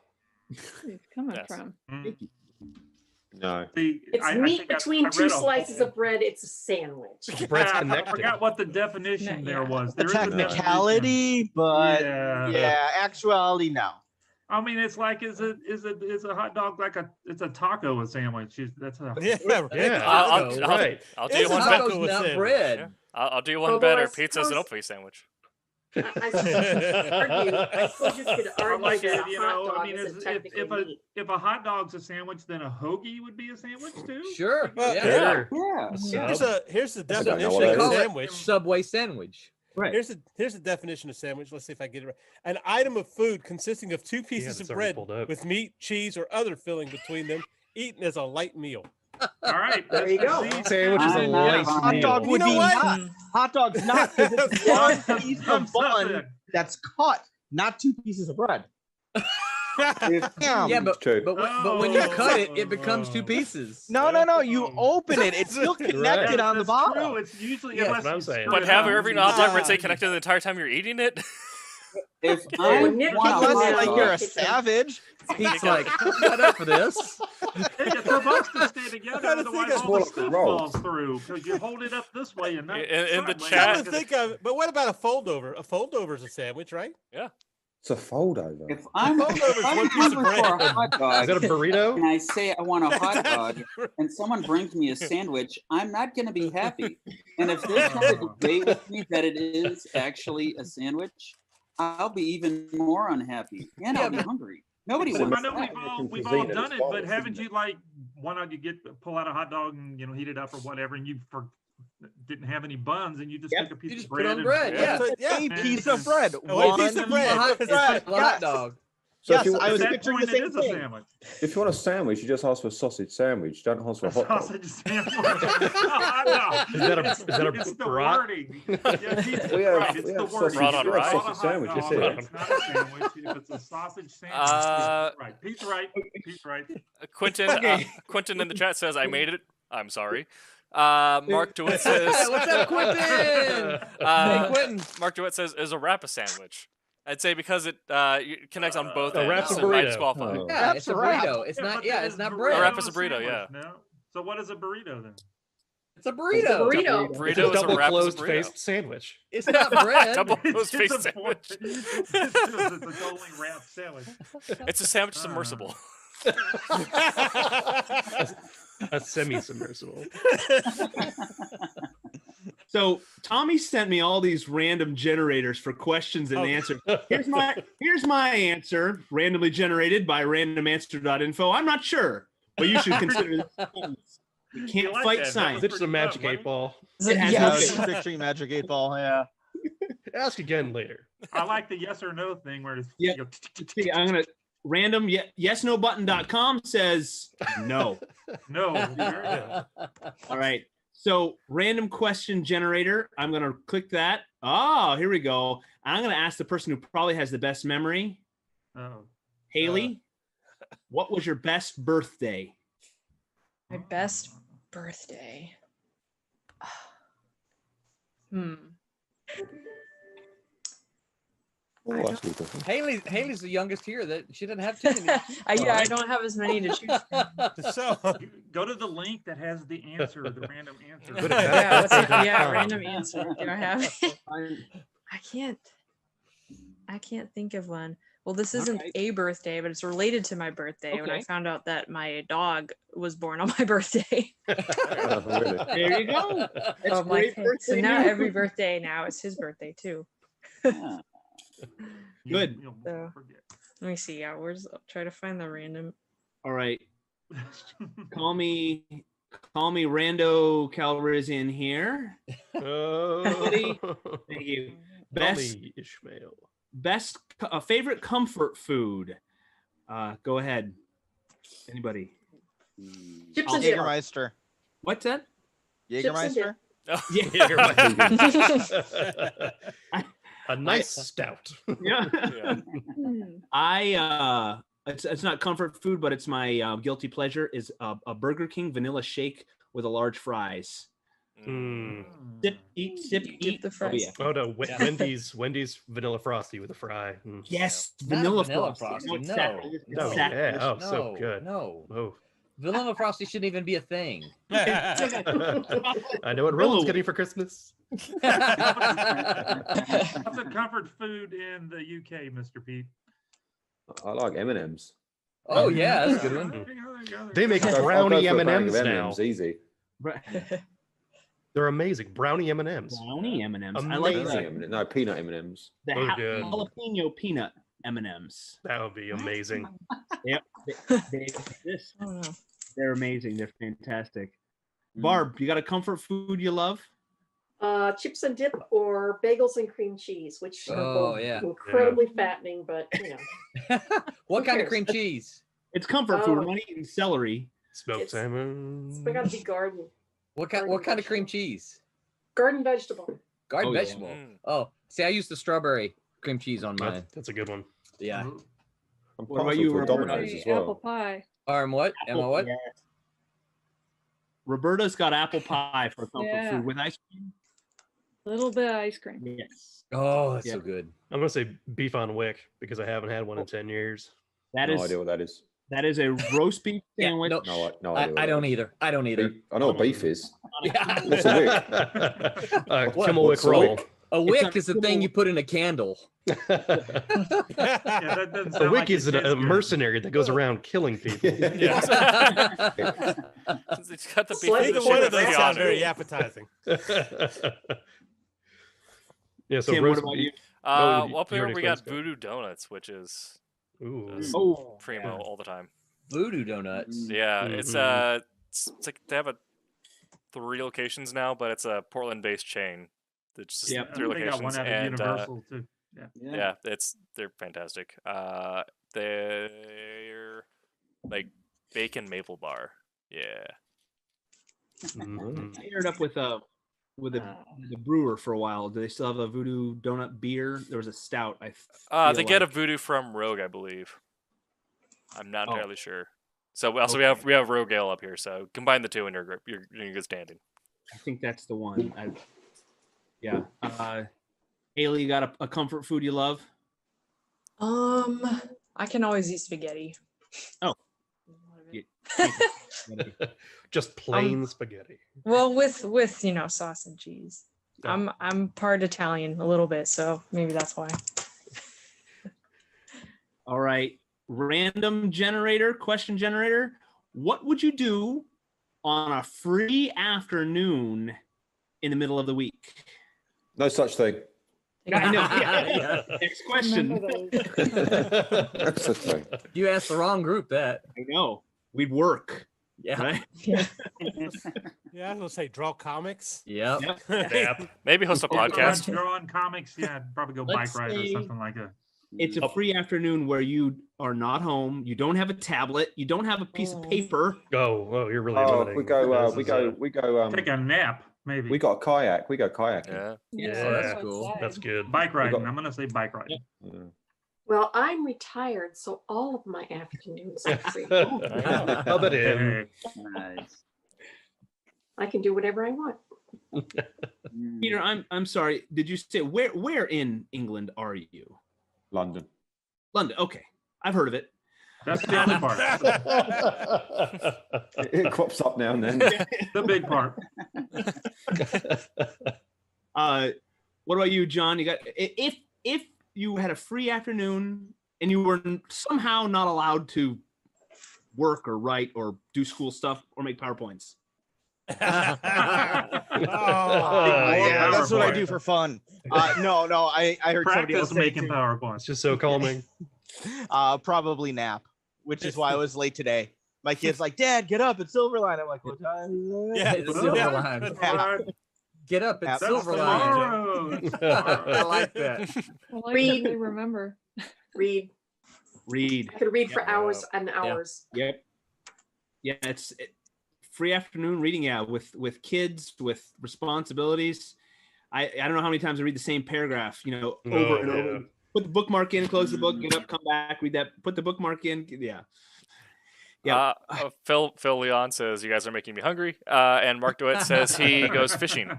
Where's it coming Yes. from? No. See, It's I meat think I between read two a- slices of bread. It's a sandwich. Bread's Yeah, I connected. forgot what the definition there was. A There is a definition. technicality, but Yeah. yeah, actuality, no. I mean, it's like is a hot dog like it's a taco a sandwich? That's a Yeah, Yeah. I'll right. do you It's one tacos, better. taco with not sandwich. bread. I'll do you one Well, better. I Pizza's an suppose- oatmeal sandwich. I suppose you could I argue like that it, a you hot know. I dog mean, isn't if technically meat. if a hot dog's a sandwich, then a hoagie would be a sandwich too. Sure. Well, yeah. Yeah. Here's the I don't know definition what They of that call is. it sandwich. Subway sandwich. Right. Here's the definition of sandwich. Let's see if I get it right. An item of food consisting of two pieces that's of already bread pulled up. with meat, cheese, or other filling between them, eaten as a light meal. All right, There you go. see? Sandwich is a I'm light not Hot meal. dog would You know be what? not. Hot dog's not. 'Cause it's one piece of Thumbs up bun then. that's cut, not two pieces of bread. Damn. Yeah, but True. but when you cut it, it becomes two Oh. pieces. No. You open it. It's still connected Yeah, on the that's bottom. True. It's usually Yeah, unless that's what I'm you saying. stir But it have up. you ever eaten a hot dog where it's connected the entire time you're eating it? If I When Nick want a comes Unless in, hot like I'll you're dog, a savage. Pete's like, I'm not up for this. It's supposed to stay together, trying to otherwise think of- all More the like a stuff roll. falls through because you hold it up this way and not In the sideways. chat- Come to think of it, but what about a fold over? A fold over is a sandwich, right? It's a fold over. if I'm Fold over is one piece of hungry for a bread. hot Is dog that a burrito? and I say I want a hot dog and someone brings me a sandwich, I'm not going to be happy. And if they try to debate with me that it is actually a sandwich, I'll be even more unhappy and I'll be hungry. Nobody So I wants know that. we've all done it, but haven't you like why not you pull out a hot dog and heat it up or whatever, and you didn't have any buns, and you just Yep. took a piece You of just put bread. on and- bread, yeah. A piece of bread. A piece of bread. Hot, It's hot Yes. dog. So Yes, if you, I was At that picturing point, the same it is a thing. sandwich. if you want a sandwich, you just ask for a sausage sandwich. Don't ask for a A hot dog. sausage sandwich. No. Is that a It's- is that a It's the brat? wording. Yeah, Pete's We have- right. It's we the have wording. sausage- Brat on we have rice. sausage sandwich, No, that's it. it's not a sandwich. If it's a sausage sandwich, Uh, Pete's right. Pete's right. Pete's right. Quentin, Okay. Quentin in the chat says, "I made it. I'm sorry." Mark DeWitt says, What's up, Quentin? Hey, Quentin. Mark DeWitt says, "Is a wrap a sandwich?" I'd say because it connects on both A ends. wrap's a so it might burrito. disqualify. Oh. Yeah, it's a wrap. burrito. It's not. but Yeah, then it's not burrito bread. A wrap is a burrito, sandwich, yeah. No. So what is a burrito then? It's a burrito. Burrito. It's Burrito a is a double wrap is a closed burrito. faced sandwich. It's not bread. Double It's closed face a sandwich. It's a totally wrapped sandwich. It's a sandwich submersible. A semi-submersible. So Tommy sent me all these random generators for questions and answers. Here's my answer, randomly generated by randomanswer.info. I'm not sure, but you should consider this. You can't like fight that. science. Is it just a magic 8-ball? It has Yeah, no I was face. picturing Magic 8 Ball. Yeah. Ask again later. I like the yes or no thing where it's Yeah. See, I'm gonna random yesnobutton.com says no. no. All right. So random question generator. I'm gonna click that. Oh, here we go. I'm gonna ask the person who probably has the best memory. Oh. Haley, what was your best birthday? My best birthday. Oh, that's good. Haley's the youngest here. That she doesn't have too many. I don't have as many to choose from. So Go to the link that has the answer, the random answer. Yeah, what's it? Yeah, random answer. Do I have it? I can't think of one. Well, this isn't Alright. a birthday, but it's related to my birthday when I Okay. found out that my dog was born on my birthday. Oh, really? There you go. That's Oh, my great kid. birthday So now news. every birthday now is his birthday too. Yeah. Good. You'll So- forget. Let me see. Yeah, I'll try to find the random. All right. Call me Rando Calrissian here. Buddy. Thank you. Best Tommy Ishmael. favorite comfort food. Go ahead. Anybody? Chips and dip. Jägermeister. What's that? Chips and Jägermeister. Yeah. A nice stout. Yeah. Yeah. It's not comfort food, but it's my guilty pleasure is a Burger King vanilla shake with a large fries. Mm. Sip, eat, sip, Dip eat. the Oh, fries. yeah. Oh no, Wendy's vanilla frosty with a fry. Mm. Yes, Not vanilla, vanilla frosty. frosty, It's no. sacrilege. It's No, sacrilege. yeah, oh, so No, good. No. Oh, Vanilla frosty shouldn't even be a thing. I know what Roland's getting for Christmas. What's a comfort food in the UK, Mr. Pete? I like M&Ms. Oh yeah, that's a good one. They make I'll go brownie for a bag M&Ms of now. M&Ms, easy. They're amazing. Brownie M&Ms. Brownie M&Ms. I like Amazing the, M&Ms. No, peanut M&Ms. the Those are good. jalapeno peanut M&Ms. That would be amazing. Yep. They're amazing. They're fantastic. Mm. Barb, you got a comfort food you love? Chips and dip or bagels and cream cheese, which are Oh, both yeah. incredibly fattening, but you know. What kind of cares? cream cheese? It's comfort food. Oh. I'm not eating celery. Smoked It's- salmon. It's gotta be garden. What kind of cream cheese? Garden vegetable. Garden Oh, yeah. vegetable. Mm. Oh, see, I use the strawberry cream cheese on mine. That's a good one. Yeah. I'm What about partial you, to Roberta? Domino's as Apple well. pie. Arm what? Emma what? Yeah. Roberta's got apple pie for comfort Yeah. food with ice cream. A little bit of ice cream. Yes. Oh, that's Yeah. so good. I'm gonna say beef on wick because I haven't had one in 10 years. That No is idea what that is. that is a roast beef Yeah, sandwich. no, No I idea. what that don't is. either. I don't either. Beef- I know what beef is. Yeah. What's a wick? What? Kimmel wick What's a roll. wick? A wick is the thing you put in a candle. Yeah, that doesn't A sound wick like is it a tastes good. mercenary that goes around killing people. Yeah. It's got the beef. Slightly and the Either one shit of those that's sound on it. very appetizing. Yeah, so Tim, what roast about beef- you? Oh, you- Well, up you here already we got explained Voodoo Donuts, which is Ooh. Oh, primo all the time. Voodoo donuts. Yeah, Mhm. it's like they have a 3 locations now, but it's a Portland-based chain. It's just Yep. 3 They got one locations, out at and Universal too. yeah, they're fantastic. They're like bacon maple bar. Yeah. I paired up with a the brewer for a while. Do they still have a Voodoo Donut beer? There was a stout. They get a Voodoo from Rogue, I believe. I'm not entirely sure. So we also we have Rogue Ale up here. So combine the two, and you're in good standing. I think that's the one. Yeah. Haley, you got a comfort food you love? I can always eat spaghetti. Oh. Just plain spaghetti. Well, with sauce and cheese. I'm part Italian a little bit, so maybe that's why. All right. Random question generator. What would you do on a free afternoon in the middle of the week? No such thing. I know. Yeah. Next question. No such thing. You asked the wrong group that. I know. We'd work. Yeah. Right? Yeah, I was gonna say draw comics. Yep. Maybe host a podcast. Drawing comics, yeah, I'd probably go bike ride or something like that. It's a free afternoon where you are not home. You don't have a tablet. You don't have a piece of paper. Oh, you're really. We go. Take a nap, maybe. We got a kayak. We go kayaking. Yeah, that's cool. That's good. Bike riding. I'm gonna say bike riding. Well, I'm retired, so all of my afternoons are free. How about him? Nice. I can do whatever I want. Peter, I'm sorry. Did you say where in England are you? London. London. Okay, I've heard of it. That's the other part. It crops up now and then. The big part. What about you, John? You got if you had a free afternoon and you were somehow not allowed to work or write or do school stuff or make PowerPoints. Yeah, that's what I do for fun. No, I heard somebody else Practice making PowerPoints. It's just so calming. Probably nap, which is why I was late today. My kid's like, "Dad, get up! It's Silverline." I'm like, "What time?" Yeah, it's Silverline. Get up! It's Silverline. I like that. Well, I definitely remember. Read. Read. I could read for hours and hours. Yep. Yeah, it's free afternoon reading. Yeah, with kids with responsibilities. I don't know how many times I read the same paragraph. Over and over. Put the bookmark in, close the book, get up, come back, read that. Put the bookmark in. Yeah. Yeah. Phil Leon says you guys are making me hungry, and Mark DeWitt says he goes fishing.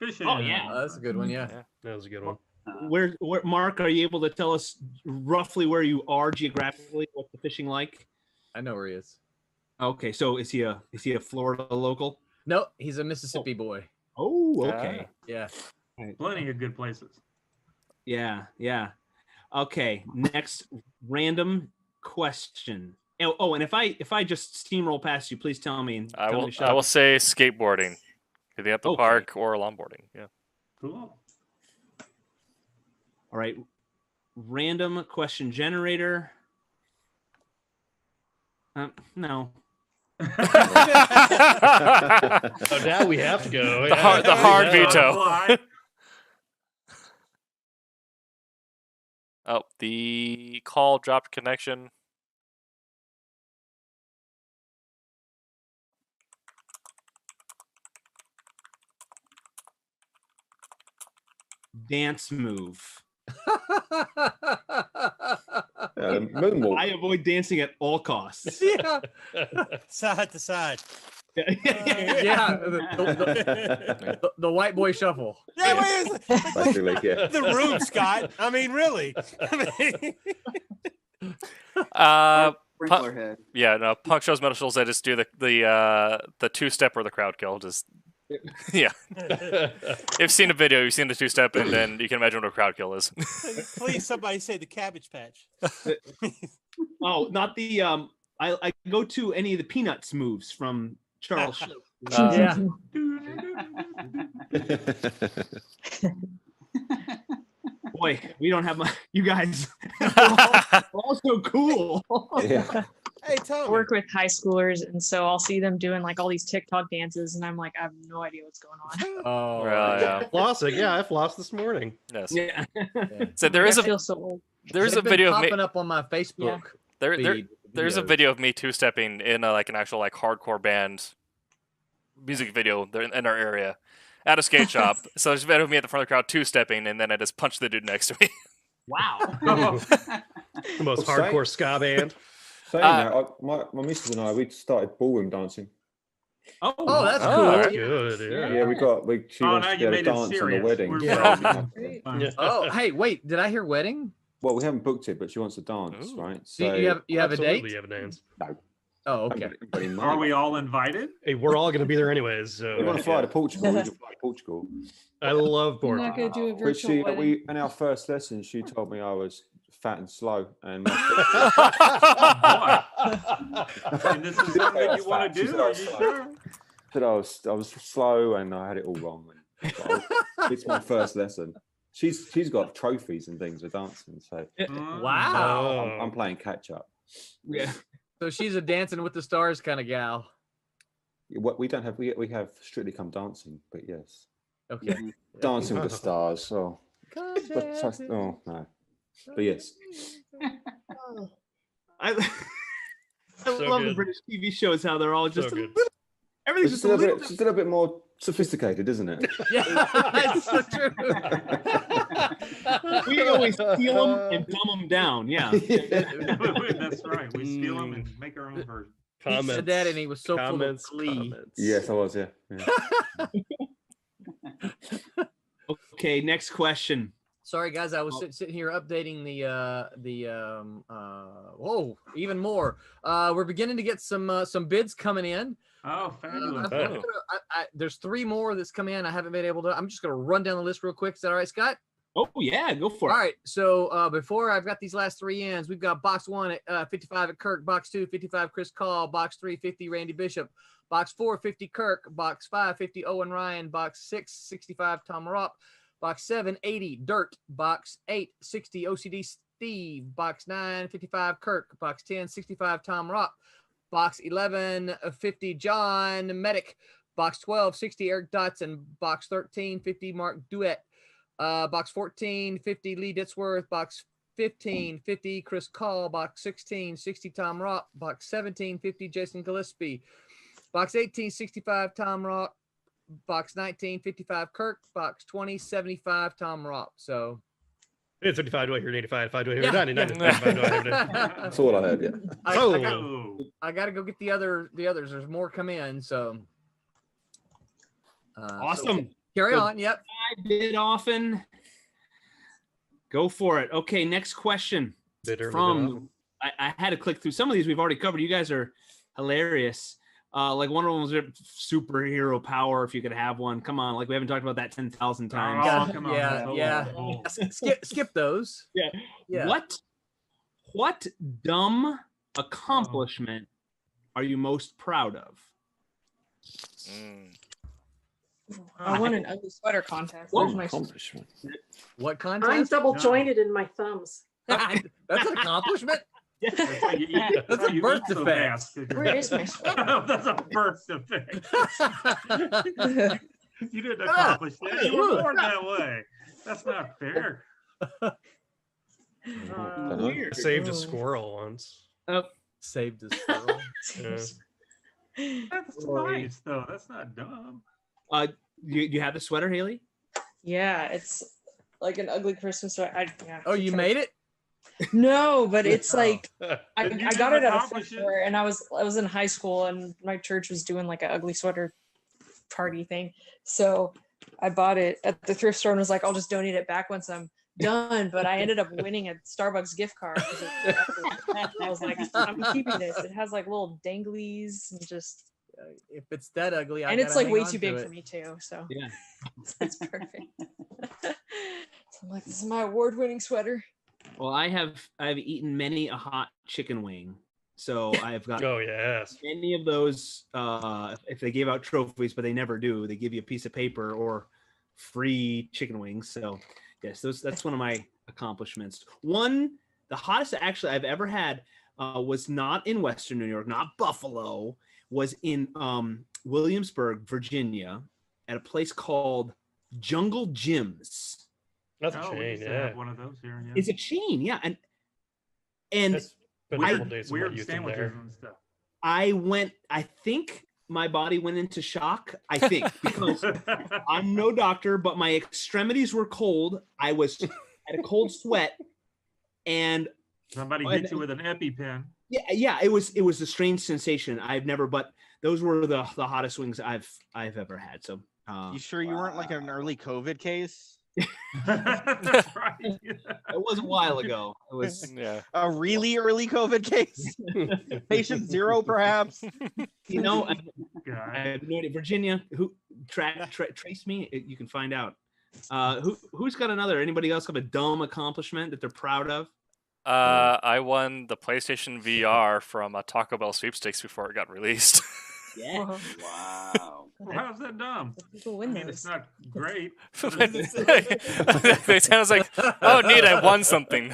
Fishing. Oh yeah, that's a good one. Yeah, that was a good one. Where, Mark? Are you able to tell us roughly where you are geographically? What's the fishing like? I know where he is. Okay, so is he a Florida local? No, he's a Mississippi boy. Oh, okay. Yeah. Plenty of good places. Yeah. Okay, next random question. Oh, and if I just steamroll past you, please tell me. And I will say skateboarding, hitting up the park or longboarding. Yeah. Cool. All right. Random question generator. No. Oh, now we have to go. The hard veto. Oh, the call dropped connection. Dance move. Moonwalk. I avoid dancing at all costs. Yeah. Side to side. Yeah. The white boy shuffle. Yeah, Basically, yeah. The room, Scott. I mean, really. Sprinkler head. Yeah, no. Punk shows, metal shows. I just do the two-step or the crowd kill. Just yeah. You've seen a video. You've seen the two-step, and then you can imagine what a crowd kill is. Please, somebody say the Cabbage Patch. Oh, not the I go to any of the Peanuts moves from Charles Schultz. Yeah. Boy, we don't have you guys. We're all so cool. Yeah. Hey, tell I me. work with high schoolers, and so I'll see them doing like all these TikTok dances, and I'm like, I have no idea what's going on. Oh, yeah. Flossing. Yeah, I flossed this morning. Yes. Yeah. So there is I a feel so old. there's a They've been video of me. popping up on my Facebook. There's a videos. video of me two-stepping in like an actual like hardcore band music video there in our area at a skate shop. So there's a video of me at the front of the crowd two-stepping, and then I just punched the dude next to me. Wow. The most Well, hardcore ska band. Saying that, my missus and I, we started ballroom dancing. Oh, that's Oh, cool. alright. Good. Yeah. Yeah, she Oh, wants now to be you able to made it dance on the serious. wedding. We're so, very- you know. Oh, hey, wait, did I hear wedding? Well, we haven't booked it, but she wants to dance, Ooh. right? So you have a date? Absolutely have a dance. No. Oh, okay. Everybody in Are mind. we all invited? Hey, we're all going to be there anyways. So We want to fly to Portugal. We can fly to Portugal. I love You're not Portugal. gonna do a But virtual wedding. in our first lesson, she told me I was fat and slow, and And this is something that you want to do? Are you sure? said I was slow and I had it all wrong. It's my first lesson. She's got trophies and things for dancing, so Wow. I'm playing catch up. Yeah. So she's a Dancing with the Stars kind of gal. What we don't have, we have Strictly Come Dancing, but yes, Okay. Dancing with the Stars. Oh, oh no, but yes. I So love the good. British TV shows, how they're all just So a good. little, everything's It's just a little it's still a bit more sophisticated, isn't it? Yeah, it's so true. We always steal them and dumb them down. Yeah. That's right. We steal them and make our own version. He said that and he was so full of glee. Yes, I was. Yeah. Okay, next question. Sorry guys, I was sitting here updating whoa, even more. We're beginning to get some bids coming in. Oh, fabulous. There's 3 more that's come in. I haven't been able to. I'm just gonna run down the list real quick. Is that all right, Scott? Oh yeah, go for it. All right. So before I've got these last 3 ends, we've got box 1 at 55 at Kirk, box 2 55 Chris Call, box 3 50 Randy Bishop, box 4 50 Kirk, box 5 50 Owen Ryan, box 6 65 Tom Ropp, box 7 80 Dirt, box 8 60 OCD Steve, box 9 55 Kirk, box 10 65 Tom Ropp, box 11 50 John Medic, box 12 60 Eric Dotson, box 13 50 Mark Duet, box 14 50 Lee Ditzworth, box 15 50 Chris Call, box 16 60 Tom Rock, box 17 50 Jason Gillespie, box 18 65 Tom Rock, box 19 55 Kirk, box 20 75 Tom Rock. So It's 55 do I hear 85, 5 do I hear Yeah, 90, yeah. 95 do I hear 90. That's all I heard. Yeah. I got to go get the others. There's more come in. So Awesome. so carry So on. Yep. I bid often. Go for it. Okay, next question. Bid early, bid From often. I had to click through some of these we've already covered. You guys are hilarious. Like one of them was superhero power. If you could have one, come on. Like we haven't talked about that 10,000 times. Oh, come on. Yeah, That's yeah. cool. Skip those. Yeah. Yeah. What dumb accomplishment are you most proud of? I won an ugly sweater contest. Whoa, There's my accomplishment. What I'm contest? double jointed in my thumbs. That's an accomplishment. That's why you eat- That's why a you birth eat so defect. fast. Where is my sweater? That's a birth defect. You didn't accomplish that. You were born that way. That's not fair. I saved a squirrel once. Saved a squirrel. Yeah. That's nice, though. That's not dumb. You have the sweater, Haley? Yeah, it's like an ugly Christmas sweater. Oh, you made it? No, but it's like I Did you got it at a accomplish thrift it? store, and I was in high school, and my church was doing like an ugly sweater party thing. So I bought it at the thrift store and was like, I'll just donate it back once I'm done. But I ended up winning a Starbucks gift card. I was like, I'm keeping this. It has like little danglies and just. If it's that ugly, And it's like way too big for me too. So yeah, that's perfect. So I'm like, this is my award-winning sweater. Well, I've eaten many a hot chicken wing. So I've got Oh yes. many of those. If they gave out trophies, but they never do, they give you a piece of paper or free chicken wings. So yes, that's one of my accomplishments. The hottest actually I've ever had was not in Western New York, not Buffalo, was in Williamsburg, Virginia, at a place called Jungle Gyms. That's a Oh, we chain, used to yeah. have one of those here. Yeah. It's a chain, yeah, and It's been a couple Weird, days of my weird youth in sandwiches there. and stuff. I think my body went into shock. I think because I'm no doctor, but my extremities were cold. I was at a cold sweat, and Somebody hit you with an EpiPen. yeah, it was a strange sensation. But those were the hottest wings I've ever had. So You sure you weren't like an early COVID case? That's right. it was a while ago. It was a really early COVID case. Patient 0, perhaps. You know, I have no idea. Virginia, who trace me? You can find out. Who's got another? Anybody else have a dumb accomplishment that they're proud of? I won the PlayStation VR from a Taco Bell sweepstakes before it got released. Yeah. Wow. Well, how's that dumb? People I win mean, those. it's not great. They sounds like, oh, neat, I won something.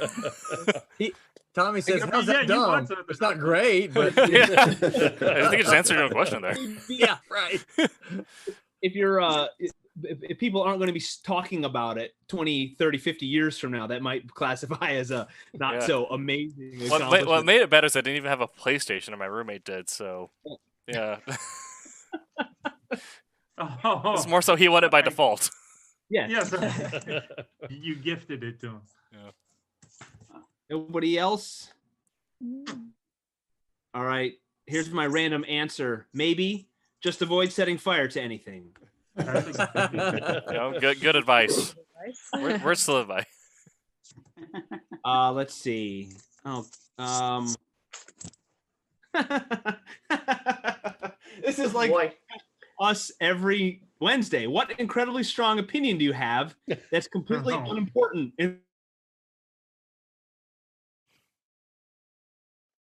Tommy says, mean, "How's yeah, that you won dumb? something. It's not great, but Yeah. I think you just answered your own question there. yeah, right." If you're if people aren't going to be talking about it 20, 30, 50 years from now, that might classify as a not Yeah. so amazing What accomplishment. made it better is I didn't even have a PlayStation, and my roommate did. So, yeah, Oh, it's more so he won it by default. Yeah. yes. You gifted it to him. Yeah. Nobody else? All right. Here's my random answer. Maybe just avoid setting fire to anything. Good advice. Words to live by. Let's see. This is like us every Wednesday. What incredibly strong opinion do you have that's completely unimportant?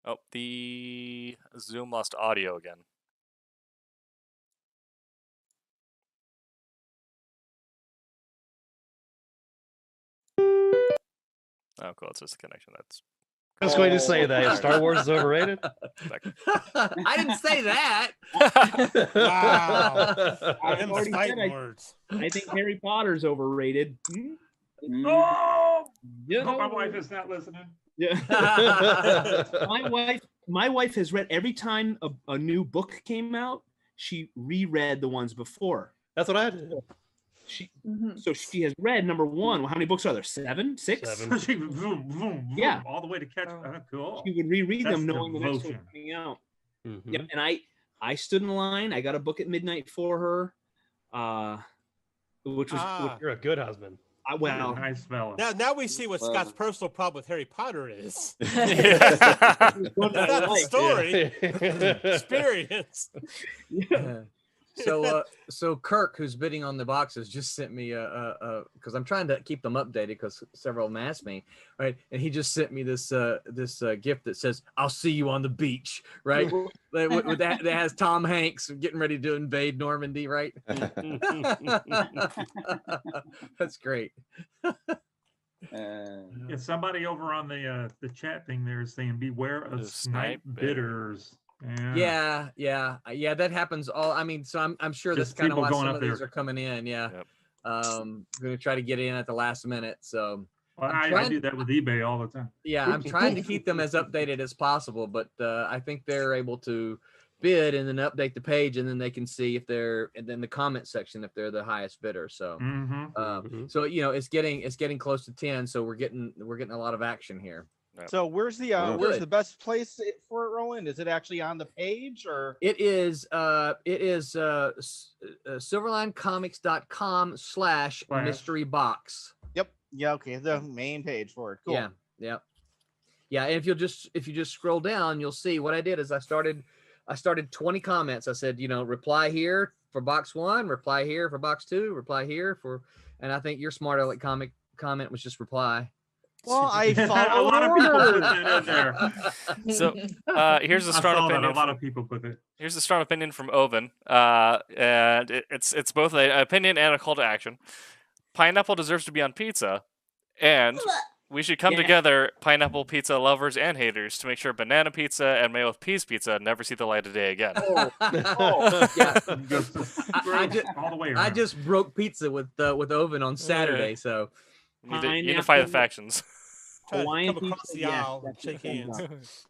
Oh, the Zoom lost audio again. Oh, cool. It's just a connection. That's. I was going to say that Star Wars is overrated. I didn't say that. Wow. I've Them already said fighting words. I think Harry Potter's overrated. Oh, Yeah. hope my wife is not listening. Yeah. my wife has read every time a new book came out, she reread the ones before. That's what I did. So she has read number 1. How many books are there? 7? 6? She vroom, vroom, vroom, Yeah. all the way to catch. Cool. She would reread That's them knowing the next one devotion. coming out. Mhm. Yep. And I stood in line. I got a book at midnight for her, which was You're a good husband. well. Nice fella. Now we see what Scott's personal problem with Harry Potter is. Yeah. It's not the story. Experience. Yeah. So Kirk, who's bidding on the boxes, just sent me because I'm trying to keep them updated because several of them asked me, right? And he just sent me this gift that says, "I'll see you on the beach," right? with that has Tom Hanks getting ready to invade Normandy, right? That's great. Yeah, somebody over on the chat thing there is saying, "Beware of snipe bidders." Yeah, that happens all. I mean, so I'm sure that's Just kind of people why going some up of these there. are coming in. Yeah. Yep. Gonna try to get in at the last minute. So Well, I'm I trying- do that with eBay all the time. yeah, I'm trying to keep them as updated as possible, but I think they're able to bid and then update the page, and then they can see if they're, and then the comment section if they're the highest bidder. So, so it's getting close to 10. So we're getting a lot of action here. So where's the Good. best place for it, Roland? Is it actually on the page or? It is silverlinecomics.com/mystery box. Yep. Yeah. Okay. The main page for it. Cool. Yeah. And if you just scroll down, you'll see what I did is I started 20 comments. I said, reply here for box 1, reply here for box 2, reply here for, and I think your smart aleck comment was just reply. Well, I A follow lot of people orders. put that in there. So here's a I strong saw that. opinion. A lot of people put it. Here's a strong opinion from Oven, and it's both an opinion and a call to action. Pineapple deserves to be on pizza, and We should come together, pineapple pizza lovers and haters, to make sure banana pizza and mayo with peas pizza never see the light of day again. Yeah. all the way I around. just broke pizza with oven on Saturday, so You need to unify the factions. Hawaiian Come across pizza, the yeah, aisle and that's shake the hands.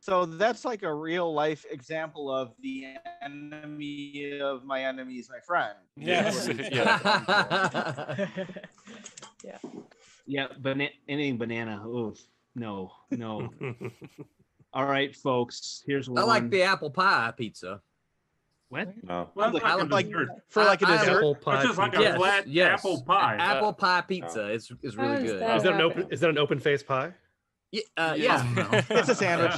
So that's like a real life example of the enemy of my enemy is my friend. Yes. Yeah. Yeah, anything banana. Oh, no. All right, folks. Here's one. I like the apple pie pizza. What? No. Well, Like- like, like- dessert. for like a dessert. Apple pie It's just like pizza. a flat apple pie. Apple pie pizza is How really does good. that Is that an happen? open? Is that an open face pie? Yeah. It's a sandwich.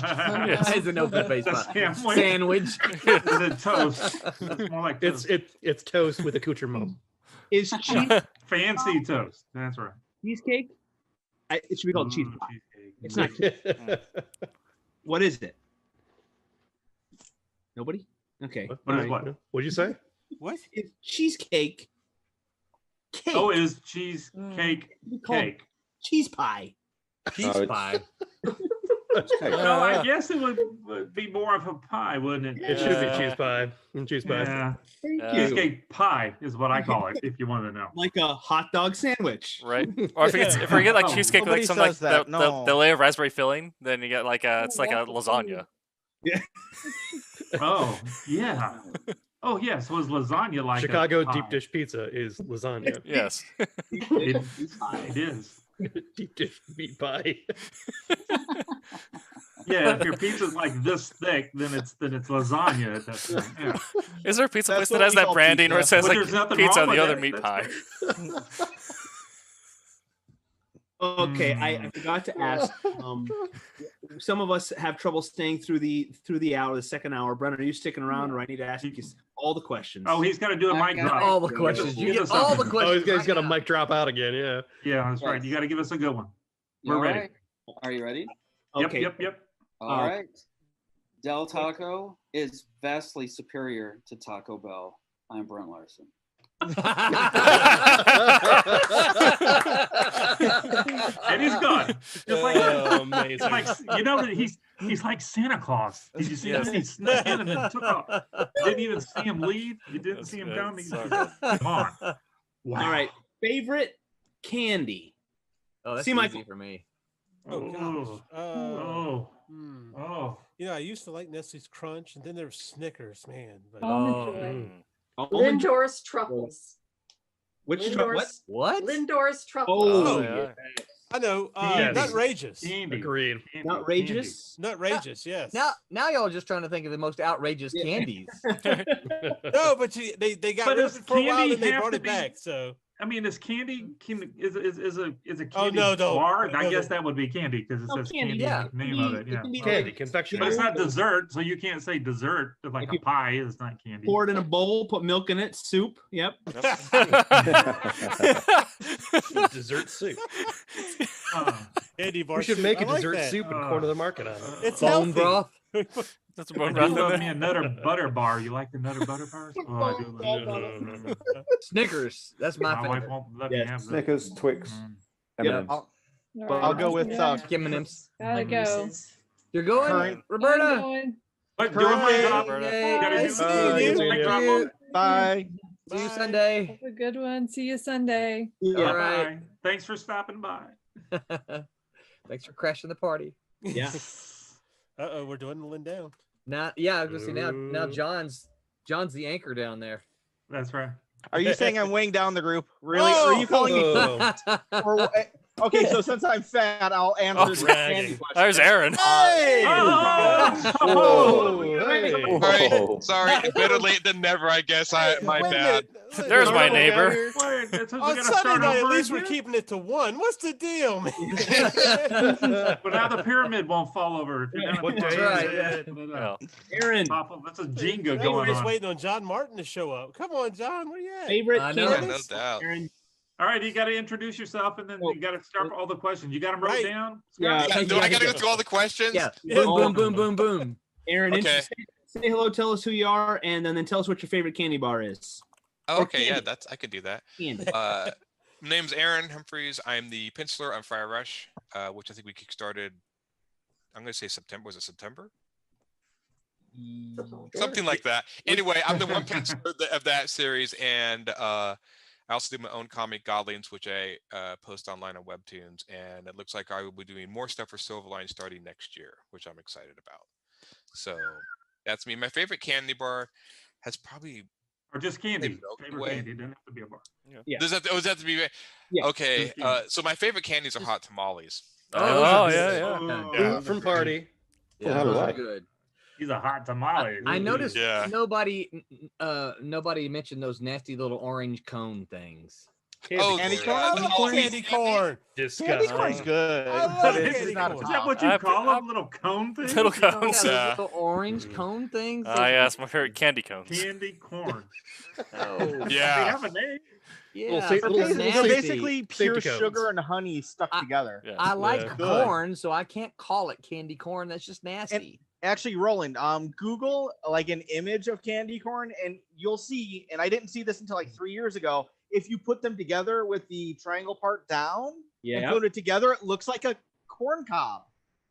It's an open face That's pie. sandwich. Sandwich. It's a toast. It's more like It's toast. it's toast with accoutrement. Is cheese Fancy toast. That's right. cheesecake? It should be called cheese pie. Cheesecake. It's not. What is it? Nobody? Okay. What is all right. what? What'd you say? What? Is cheesecake cake? Oh, it is cheesecake called cake. cheese pie. Peach it's- pie. It's cake. No, I guess it would be more of a pie, wouldn't it? It should be cheese pie. Cheese pie. Yeah. Thank you. Cheesecake pie is what I call it, if you want to know. Like a hot dog sandwich. Right? Or if we get like Oh, cheesecake with nobody like some like says that, the no. layer of raspberry filling, then you get like it's like a lasagna. Oh, yeah. Oh, yeah. So is lasagna like Chicago a pie? deep dish pizza is lasagna. Yes. It is. Deep dish meat pie. Yeah, if your pizza's like this thick, then it's lasagna at that point. Yeah. Is there a pizza That's place that what has we that call branding where it pizza. says But like there's nothing pizza wrong on the with other it. meat pie? Okay, I forgot to ask. Some of us have trouble staying through the hour, the second hour. Brennan, are you sticking around, or I need to ask you all the questions? Oh, he's got to do a mic drop. All the questions. You Give get us all the something. questions. He's got a mic drop out again. Yeah. Yeah, that's right. You got to give us a good one. You We're all ready. right? Are you ready? Okay. Yep. All right. Del Taco is vastly superior to Taco Bell. I'm Brent Larson. And he's gone. Just like, Oh, amazing. it's like you know that he's like Santa Claus. Did you see Yes. that? He snuck in and then took off. Didn't even see him leave. You didn't see him come. He so just- Come on. Wow. All right. Favorite candy? Oh, that's See, my- easy for me. Oh gosh. Oh. Hmm. Oh. You know, I used to like Nestle's Crunch, and then there was Snickers, man. But Almond Joy. Mm. Almond Joy? Lindor's truffles. Which tr- what? What? Lindor's truffles. Oh, yeah. I know, Candy. Nutrageous. Candy. Agreed. Candy. outrageous. Nutrageous, yes. Now y'all are just trying to think of the most outrageous candies. No, but they got But rid of does it for a while, candy and they have brought to it be- back. So I mean, is candy is a candy Oh, no, don't. bar? I No, guess no. that would be candy because it Oh, says candy, candy. yeah. In the name of it. Yeah. Candy, But confectionery. it's not dessert, so you can't say dessert like If a you pie is not candy. Pour it in a bowl, put milk in it, soup. Yep. Dessert soup. candy bar. We should soup. make I a like dessert that. soup and corner the market on it. It's Bone healthy. broth. That's a I bone do broth in love there. me a Nutter Butter bar. You like the Nutter Butter bars? Oh, I do love them. Snickers. That's my My wife favorite. won't let me Yes. have them. Snickers, Twix, Yeah. M&Ms. All I'll right, go with yeah. M&Ms. Gotta go. You're going, Current- I'm Roberta. going. But do a mic Yay, drop. yay. You gotta do Nice seeing you. mic drop You. on it. Bye. See you Bye. Sunday. Have a good one. See you Sunday. All Bye-bye. right. Thanks for stopping by. Thanks for crashing the party. Yeah. Uh-oh, we're doing the Lynn down. Now, yeah, I was gonna say now Ooh. John's the anchor down there. That's right. Are you saying I'm weighing down the group? Really? Or are you calling me? Oh. Or, okay, so since I'm fat, I'll answer Oh, the bragging. candy question. There's Aaron. Hey! Oh! Hey. Whoa. Sorry, better late than never, I guess. My Wait a bad. minute. There's my Wait, neighbor. Wait, that's we On gotta Sunday start night, at over least we're again? keeping it to one. What's the deal, man? But now the pyramid won't fall over. If you're down What at the day bottom. is it? Yeah. Aaron, That's a Jenga Hey, we're going just on. waiting on John Martin to show up. Come on, John. Where you at? favorite I know. candy? No doubt. Aaron, All right, you got to introduce yourself, and then you got to start all the questions. You got them wrote Right. down? Yeah. Yeah, do I gotta go through all the questions? Yeah. Yeah. Boom, boom, boom, boom, boom. Aaron, Okay. say hello. Tell us who you are, and then tell us what your favorite candy bar is. Oh, okay, yeah, candy. I could do that. Candy. name's Aaron Humphreys. I'm the penciler on Fire Rush, which I think we kickstarted. I'm going to say September. Was it September? Something like that. Anyway, I'm the one penciler of that series, and I also do my own comic, Godlings, which I post online on Webtoons, and it looks like I will be doing more stuff for Silverline starting next year, which I'm excited about. So that's me. My favorite candy bar has probably Or just candy. Milky Favorite Way. candy. It doesn't have to be a bar. Yeah. Does that have to be? Yeah. Okay. So my favorite candies are hot tamales. Oh, yeah. Food from party. Yeah, hell those of are a- good. He's a hot tamale. I noticed Yeah. nobody mentioned those nasty little orange cone things. Oh, Candy yeah. corn. I love candy corn. Candy corn's good. I love but candy this is not a corn. Is that what you call them? Little cone things? Little Yeah, cones. those Yeah. little orange cone things. Yeah, that's my favorite candy cones. Candy corn. Oh, They Yeah. have a name. yeah. sa- so little- they're little They're nasty. basically pure Safety cones. sugar and honey stuck together. Yeah. I like Yeah. Good. corn, so I can't call it candy corn. That's just nasty. Actually, Roland, Google like an image of candy corn, and you'll see. And I didn't see this until like 3 years ago. If you put them together with the triangle part down and Yeah. put it together, it looks like a corn cob.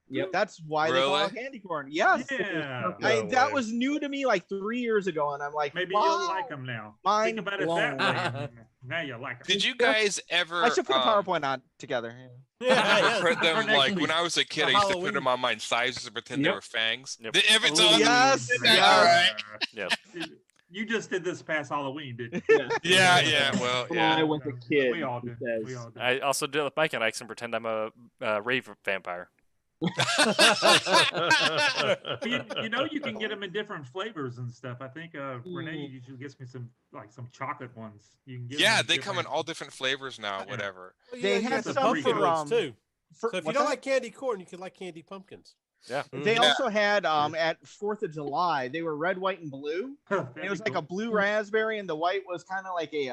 Yep. That's why they call it Really? candy corn. Yes. Yeah. That was new to me like 3 years ago, and I'm like, Maybe wow, you'll like them now. mind Think about it blown. that way. Now you like them. Did you guys ever? I should put a PowerPoint on together. Yeah, Put them For next like when week. I was a kid, For I used to put Halloween. them on my incisors and pretend they Yep. were fangs. Yep. If it's Oh, on, Yes. all Yes. right. Yep. You just did this past Halloween, didn't you? Yeah. Well, I yeah. went to kid. We all did. says. We all did. I also do it with Mike and Ike's and pretend I'm a rave vampire. You know you can get them in different flavors and stuff. I think Renee usually gets me some chocolate ones. You can get Yeah, them they come in all different flavors now. Whatever. Well, They you had got the some pumpkin for, ones too. for- So if you what's don't that? like candy corn, you can like candy pumpkins. Yeah. They Yeah. also had at 4th of July, they were red, white, and blue. And it was like a blue raspberry, and the white was kind of like a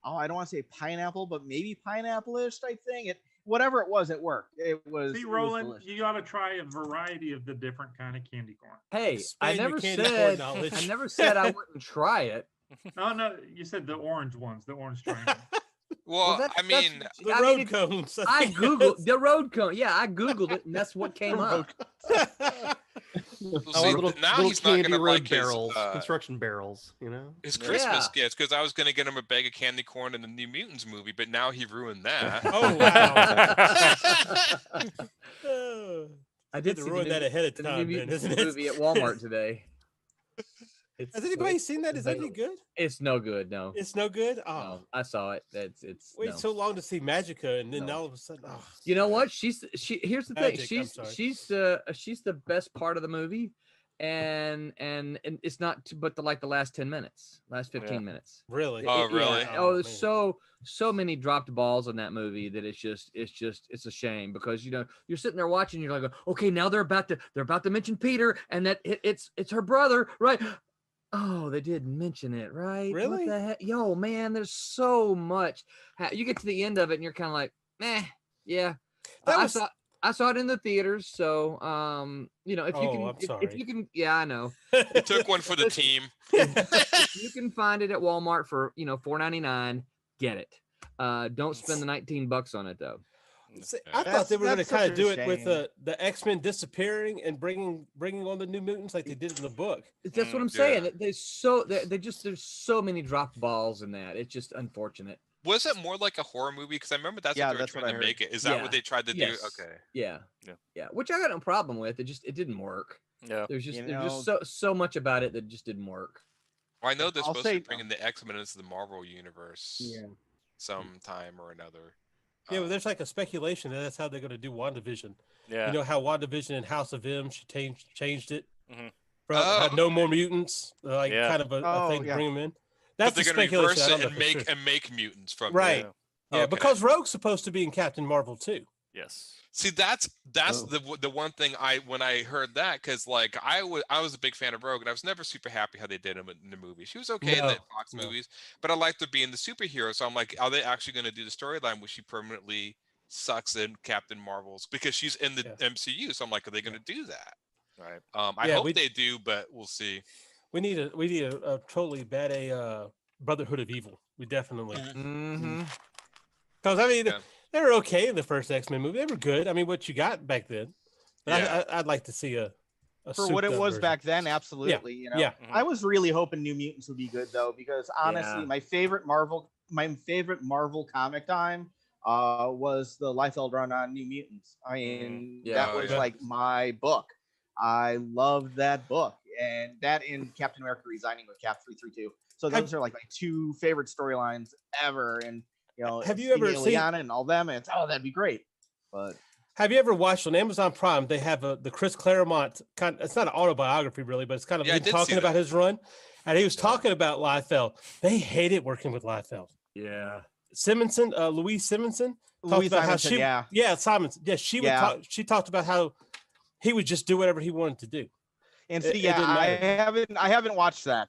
I don't want to say pineapple, but maybe pineapple-ish type thing. Whatever it was, it worked. It was. See, it was Roland, delicious. you ought to try a variety of the different kind of candy corn. Hey, I Expand your never candy corn said knowledge. I never said I wouldn't try it. No, you said the orange ones, the orange triangle. Well, that- I that's- mean, The I road mean, cones. I googled the road cone. Yeah, I googled it, and that's what came up. we'll I see. want Now little he's not candy gonna road like his, barrels, construction barrels. You know. his Yeah. Christmas gifts because I was gonna get him a bag of candy corn in the New Mutants movie, but now he ruined that. Oh wow! Oh, I did did to see ruin the that new- ahead of the time, New then, Mutants isn't it? movie at Walmart today. Has anybody seen that? Is that any good? It's no good. No, It's no good. Oh, no, I saw it. It's wait no. so long to see Magica, and then No. all of a sudden, oh, You know what? She. Here's the thing. Magic, I'm sorry. She's the best part of the movie, and it's not. But the last 10 minutes, last 15 Yeah. minutes. really? Oh, really? Oh, man. there's so many dropped balls in that movie that it's a shame because you're sitting there watching, you're like, okay, now they're about to mention Peter, and that it's her brother, right? Oh, they did mention it, right? Really? What the heck? Yo, man, there's so much. You get to the end of it, and you're kind of like, meh, yeah. That I was- saw it in the theaters, so if you Oh, can, I'm if sorry. you can, yeah, I know. He took one for the team. If you can find it at Walmart for $4.99, get it. Don't spend the $19 on it though. See, I thought they were going to That's kind of such a do it with shame. the X-Men disappearing and bringing on the New Mutants like they did in the book. That's what I'm saying. There's so many dropped balls in that. It's just unfortunate. Was it more like a horror movie? Because I remember that's Yeah, what they were that's what trying I to heard. make it. Is that Yeah. what they tried to Yes. do? Okay. Yeah. Yeah. Yeah. Which I got no problem with. It didn't work. Yeah. There's just You there's know- just so much about it that just didn't work. Well, I know they're I'll supposed to say- be bringing the X-Men into the Marvel universe Yeah. sometime or another. Yeah, well, there's like a speculation that that's how they're going to do WandaVision. Yeah. You know how WandaVision and House of M, she changed it Mhm. from Oh. had no more mutants, like Yeah. kind of a Oh, thing to yeah. bring them in. But That's they're the going to speculation. reverse I it don't know and for make sure. and make mutants from Right. there. Yeah, Okay. because Rogue's supposed to be in Captain Marvel too. Yes. See, that's Oh. the one thing when I heard that, because like I was a big fan of Rogue, and I was never super happy how they did him in the movie. She was okay in the No, Fox no. movies, but I liked her being the superhero. So I'm like, are they actually going to do the storyline where she permanently sucks in Captain Marvel's because she's in the Yeah. MCU? So I'm like, are they going to do that? Right. I Yeah, hope we- they do, but we'll see. We need a totally bad Brotherhood of Evil. We definitely. Mm-hmm. Because I mean, Yeah. they were okay in the first X-Men movie. They were good. I mean, what you got back then. But Yeah. I'd like to see a For what it souped-up was version. back then, absolutely. You know, Yeah. I was really hoping New Mutants would be good though, because honestly, Yeah. my favorite Marvel comic time was the Liefeld run on New Mutants. I mean, that was like my book. I loved that book, and that in Captain America resigning with Cap 332. So those are like my two favorite storylines ever. And you know, Have you ever seen Ileana and all them? And it's, that'd be great. But have you ever watched on Amazon Prime? They have the Chris Claremont it's not an autobiography really, but it's kind of Yeah, I him did see talking that. about his run, and he was talking about Liefeld. They hated working with Liefeld. Yeah. Simonson, Louise Simonson, talked Louise about Simonson, how Simonson, she would talk. She talked about how he would just do whatever he wanted to do. And It see, didn't I matter. haven't watched that.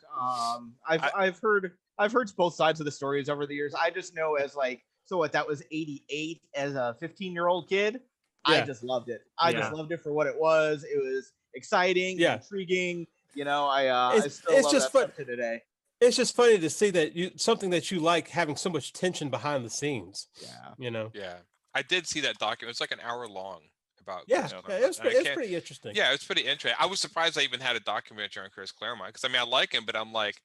I've heard both sides of the stories over the years. I just know as like, so what, that was 88 as a 15-year-old kid. I Yeah. just loved it. I just loved it for what it was. It was exciting, intriguing. You know, I still love that stuff to today. It's just funny to see that something that you like having so much tension behind the scenes. Yeah. You know. Yeah, I did see that document. It's like an hour long about. Yeah, Chris it was Claremont. And I can't- pretty interesting. Yeah, it's pretty interesting. I was surprised I even had a documentary on Chris Claremont, because I mean I like him, but I'm like,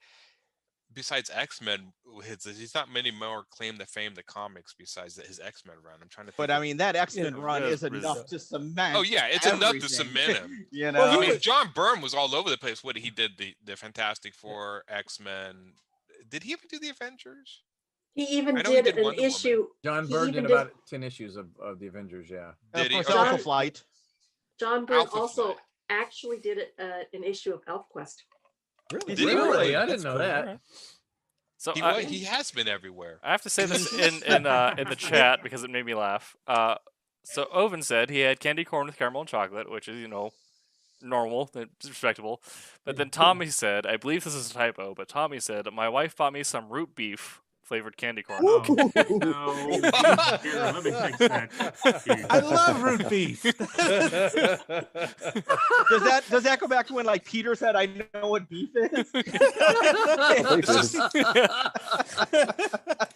besides X-Men, he's not many more claim to fame the comics besides his X-Men run. I'm trying to think. But I mean, that X-Men run is enough to cement. Oh yeah, it's enough to everything. cement him. You know, I mean, John Byrne was all over the place. What he did, the Fantastic Four, X-Men. Did he ever do the Avengers? He even I know he did did an Wonder issue. John he Byrne even did about 10 issues of the Avengers. Yeah. Did he? Alpha Okay. Flight. John Byrne Alpha also actually did an issue of ElfQuest. Really? Did he really? I didn't know that. So He has been everywhere. I have to say this in the chat because it made me laugh. So Oven said he had candy corn with caramel and chocolate, which is normal, it's respectable. But then Tommy said, I believe this is a typo, but Tommy said my wife bought me some root beef flavored candy corn. No, here, let me fix that. I love root beef. Does that go back to when like Peter said, "I know what beef is"? There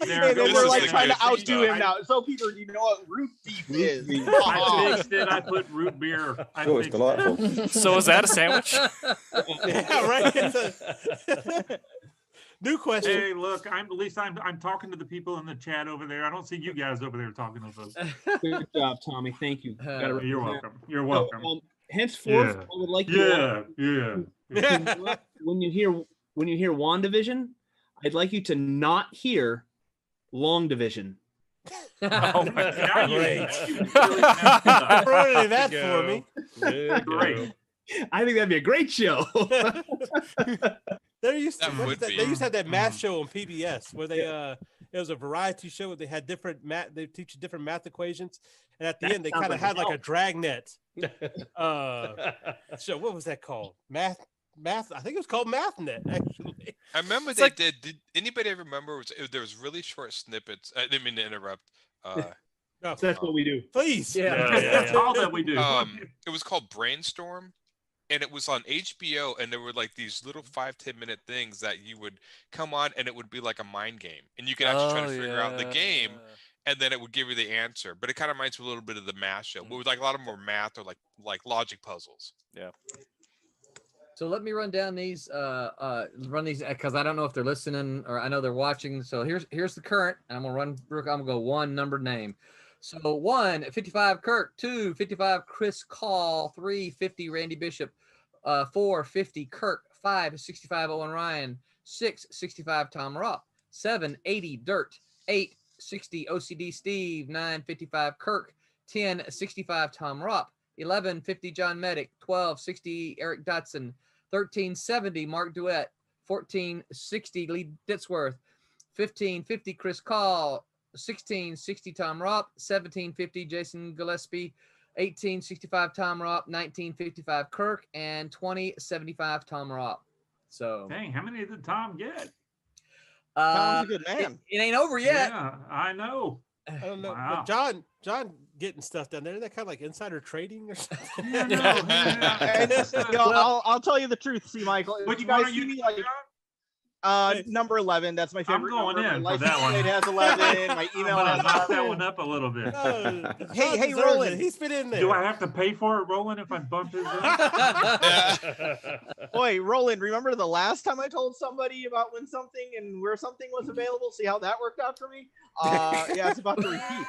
And then goes we're the like trying to good outdo stuff. him now. So Peter, do you know what root beef is? I fixed it. I put root beer. I Sure, it's fixed delightful. So is that a sandwich? Yeah, right. New question. Hey, look, at least I'm talking to the people in the chat over there. I don't see you guys over there talking to us. Good job, Tommy. Thank you. Gotta You're represent. welcome. You're welcome. So, henceforth, Yeah. I would like Yeah, you when you hear WandaVision, I'd like you to not hear Long Division. Oh my Now god! you- Great. you really messed it up. Ruining that for me. Great. I think that'd be a great show. They used That would they be. used to have that math show on PBS where they it was a variety show where they had different they teach you different math equations, and at the That end they sounds kind of like had like a help. dragnet. So what was that called? Math. I think it was called MathNet actually. I remember It's they like- did. Did anybody ever remember? There was really short snippets. I didn't mean to interrupt. No, That's what we do. please. That's all that we do. It was called Brainstorm, and it was on HBO, and there were like these little 5-10 minute things that you would come on, and it would be like a mind game, and you could actually try to figure out the game, and then it would give you the answer. But it kind of reminds me a little bit of the math show, but with like a lot of more math or like logic puzzles. Yeah. So let me run down these because I don't know if they're listening or I know they're watching. So here's the current. I'm gonna run. I'm gonna go one numbered name. So 1, 55 Kirk, 2, 55 Chris Call, 3, 50 Randy Bishop, 4, 50 Kirk, 5, 65 Owen Ryan, 6, 65 Tom Ropp, 7, 80 Dirt, 8, 60 OCD Steve, 9, 55 Kirk, 10, 65 Tom Ropp, 11, 50 John Medic, 12, 60 Eric Dotson, 13, 70 Mark Duet, 14, 60 Lee Ditzworth, 15, 50 Chris Call, 16, 60 Tom Ropp, 17, 50 Jason Gillespie, 18, 65 Tom Ropp, 19, 55 Kirk, and 20, 75 Tom Ropp. So Dang, how many did Tom get? Tom's a good man. It ain't over yet. Yeah, I know. I don't know. Wow. But John getting stuff down there, isn't that kind of like insider trading or something? Yeah, no, And, you know, I'll tell you the truth, see, Michael. But You why guys don't see you me do like, that? Number 11. That's my favorite. I'm going number. in My for that license one. plate has 11. My I'm email gonna has knock that 11. one up a little bit. Hey, Roland. He's been in there. Do I have to pay for it, Roland, if I bump his up? Boy, Roland, remember the last time I told somebody about when something and where something was available? See how that worked out for me? Yeah, it's about to repeat.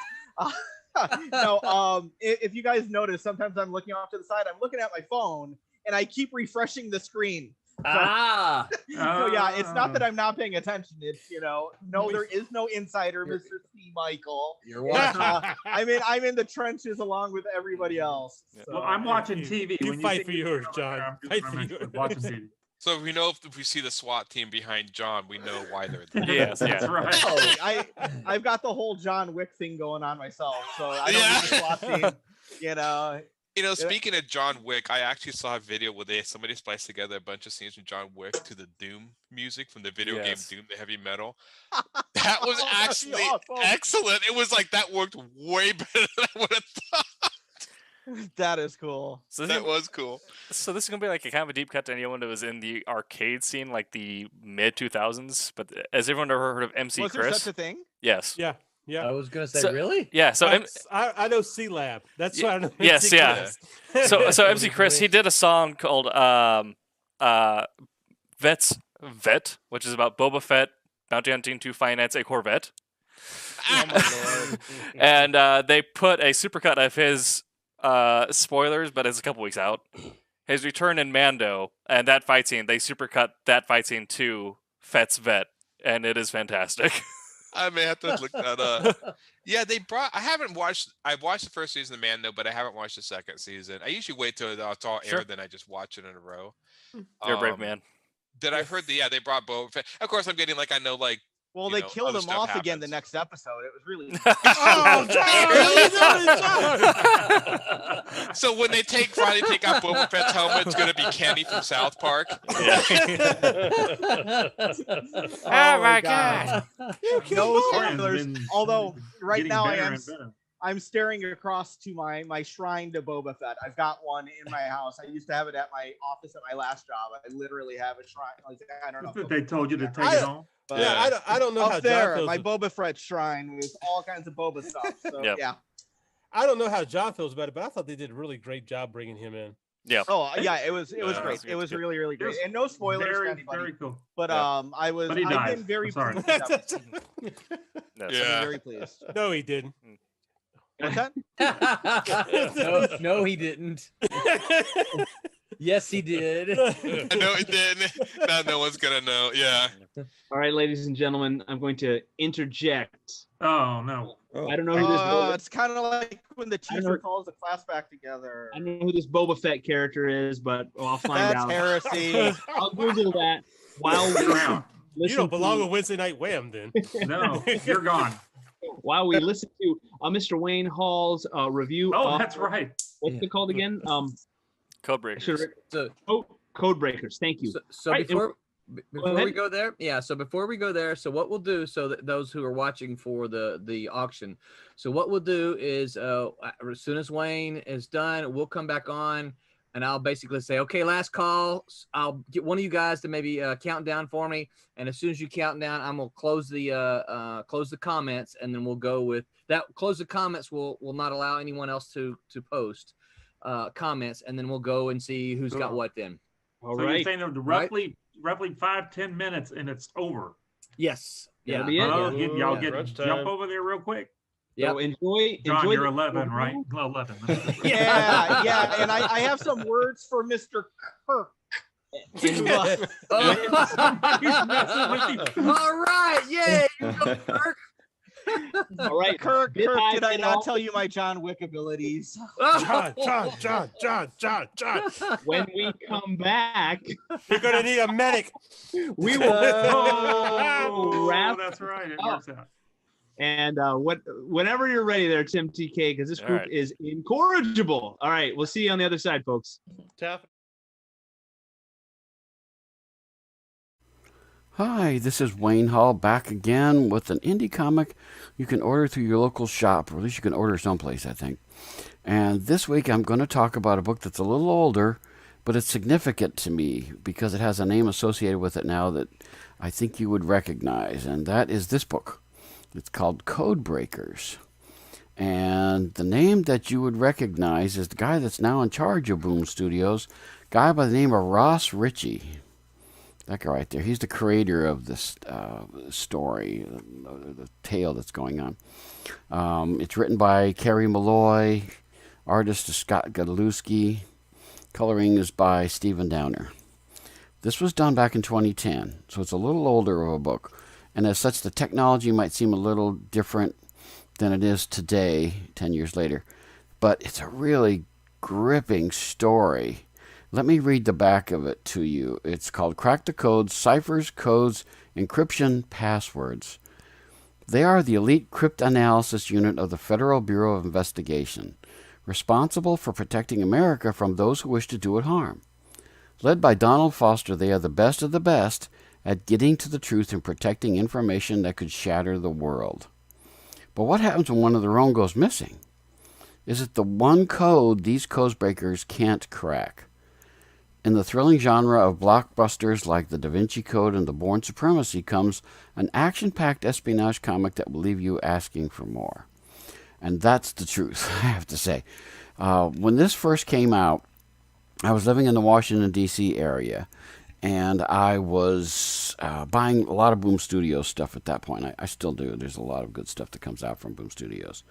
No, if you guys notice, sometimes I'm looking off to the side. I'm looking at my phone, and I keep refreshing the screen. So, so yeah, it's not that I'm not paying attention. It's no, there is no insider, Mr. C. Michael. You're watching. I'm in the trenches along with everybody else. So. Well, I'm watching TV. You when fight for yours, John. I'm Fight for yours. watching TV. So we know if we see the SWAT team behind John, we know why they're there. Yes, That's right. Oh, I've got the whole John Wick thing going on myself, so I don't need the SWAT team. Speaking of John Wick, I actually saw a video where somebody spliced together a bunch of scenes from John Wick to the Doom music from the video game Doom, the heavy metal. That was actually excellent. It was like that worked way better than I would have thought. That is cool. So that was cool. So this is gonna be like a kind of a deep cut to anyone that was in the arcade scene, like the mid 2000s. But has everyone ever heard of MC Was Chris? there such a thing? Yes. Yeah. Yeah. I was gonna say, So- really? Yeah. So I know C Lab. That's what I know. yes, MC yeah. Chris. So MC Chris, he did a song called Vet's Vet, which is about Boba Fett bounty hunting to finance a Corvette. Oh my lord. And they put a supercut of his spoilers, but it's a couple weeks out. His return in Mando, and that fight scene, they supercut that fight scene to Fett's Vet, and it is fantastic. I may have to look that up. Yeah, I've watched the first season of Mando, but I haven't watched the second season. I usually wait till it's all aired, then I just watch it in a row. You're a brave man. That I heard they brought Boba Fett. Of course, I'm getting Well, they killed him off again the next episode. It was really. So when they finally take out Boba Fett's helmet, it's gonna be Kenny from South Park. Yeah. Oh my God. No spoilers. Although right now better and better. I'm staring across to my shrine to Boba Fett. I've got one in my house. I used to have it at my office at my last job. I literally have a shrine. I don't know. They told you to take it home. But Yeah, I don't know up how there, John feels. my Boba Fett shrine with all kinds of Boba stuff. So Yep. yeah. I don't know how John feels about it, but I thought they did a really great job bringing him in. Yeah. Oh yeah, it was great. that's It was good. really, really great. Yes. And no spoilers for Very, anybody. very cool. But Yeah. But he I've dies. been very I'm sorry. pleased. with that one. Yes. Yeah. I'm very pleased. No, he didn't. What's that? no, he didn't. Yes, he did. I know it didn't. Now no one's gonna know. Yeah. All right, ladies and gentlemen, I'm going to interject. Oh no. I don't know who this. Boba, It's kind of like when the I don't teacher know. calls the class back together. I don't know who this Boba Fett character is, but I'll find That's out. heresy. I'll Google that while we Wow. You listen don't belong to, with Wednesday Night Wham, then. No, you're gone. while we listen to Mr. Wayne Hall's review. Oh, of, that's right. What's it called again? Code breakers. Code Breakers. Thank you. So Right, before Go ahead. we go there, so before we go there, so what we'll do, so that those who are watching for the auction, so what we'll do is as soon as Wayne is done, we'll come back on, and I'll basically say, okay, last call. I'll get one of you guys to maybe count down for me, and as soon as you count down, I'm gonna close the comments, and then we'll go with that. Close the comments will not allow anyone else to post comments, and then we'll go and see who's got what then. All So right. you're saying roughly 5-10 minutes and it's over. Yes. That'll Yeah. be it. Oh, Yeah. y'all Yeah. get Crunch jump time. over there real quick. So enjoy. John, enjoy you're the- 11, right? 11. Yeah, yeah. And I have some words for Mr. Kirk. Somebody's messing with you. All right, yay! You go, Kirk. All right, Kirk, Did I did I get not all- tell you my John Wick abilities? John. When we come back, You're gonna need a medic. we will Oh, wrap that's right. It up. works out. And whenever you're ready there, Tim TK, because this All group right. is incorrigible. All right, we'll see you on the other side, folks. Hi, this is Wayne Hall back again with an indie comic you can order through your local shop, or at least you can order someplace, I think. And this week I'm going to talk about a book that's a little older, but it's significant to me because it has a name associated with it now that I think you would recognize, and that is this book. It's called Code Breakers. And the name that you would recognize is the guy that's now in charge of Boom Studios, a guy by the name of Ross Ritchie. That guy right there. He's the creator of this story, the tale that's going on. It's written by Kerry Malloy. Artist is Scott Godlewski. Coloring is by Stephen Downer. This was done back in 2010, so it's a little older of a book. And as such, the technology might seem a little different than it is today, 10 years later. But it's a really gripping story. Let me read the back of it to you. It's called Crack the Codes, Ciphers, Codes, Encryption, Passwords. They are the elite cryptanalysis unit of the Federal Bureau of Investigation, responsible for protecting America from those who wish to do it harm. Led by Donald Foster, they are the best of the best at getting to the truth and protecting information that could shatter the world. But what happens when one of their own goes missing? Is it the one code these code breakers can't crack? In the thrilling genre of blockbusters like The Da Vinci Code and The Bourne Supremacy comes an action-packed espionage comic that will leave you asking for more. And that's the truth, I have to say. When this first came out, I was living in the Washington, D.C. area, and I was buying a lot of Boom Studios stuff at that point. I still do. There's a lot of good stuff that comes out from Boom Studios.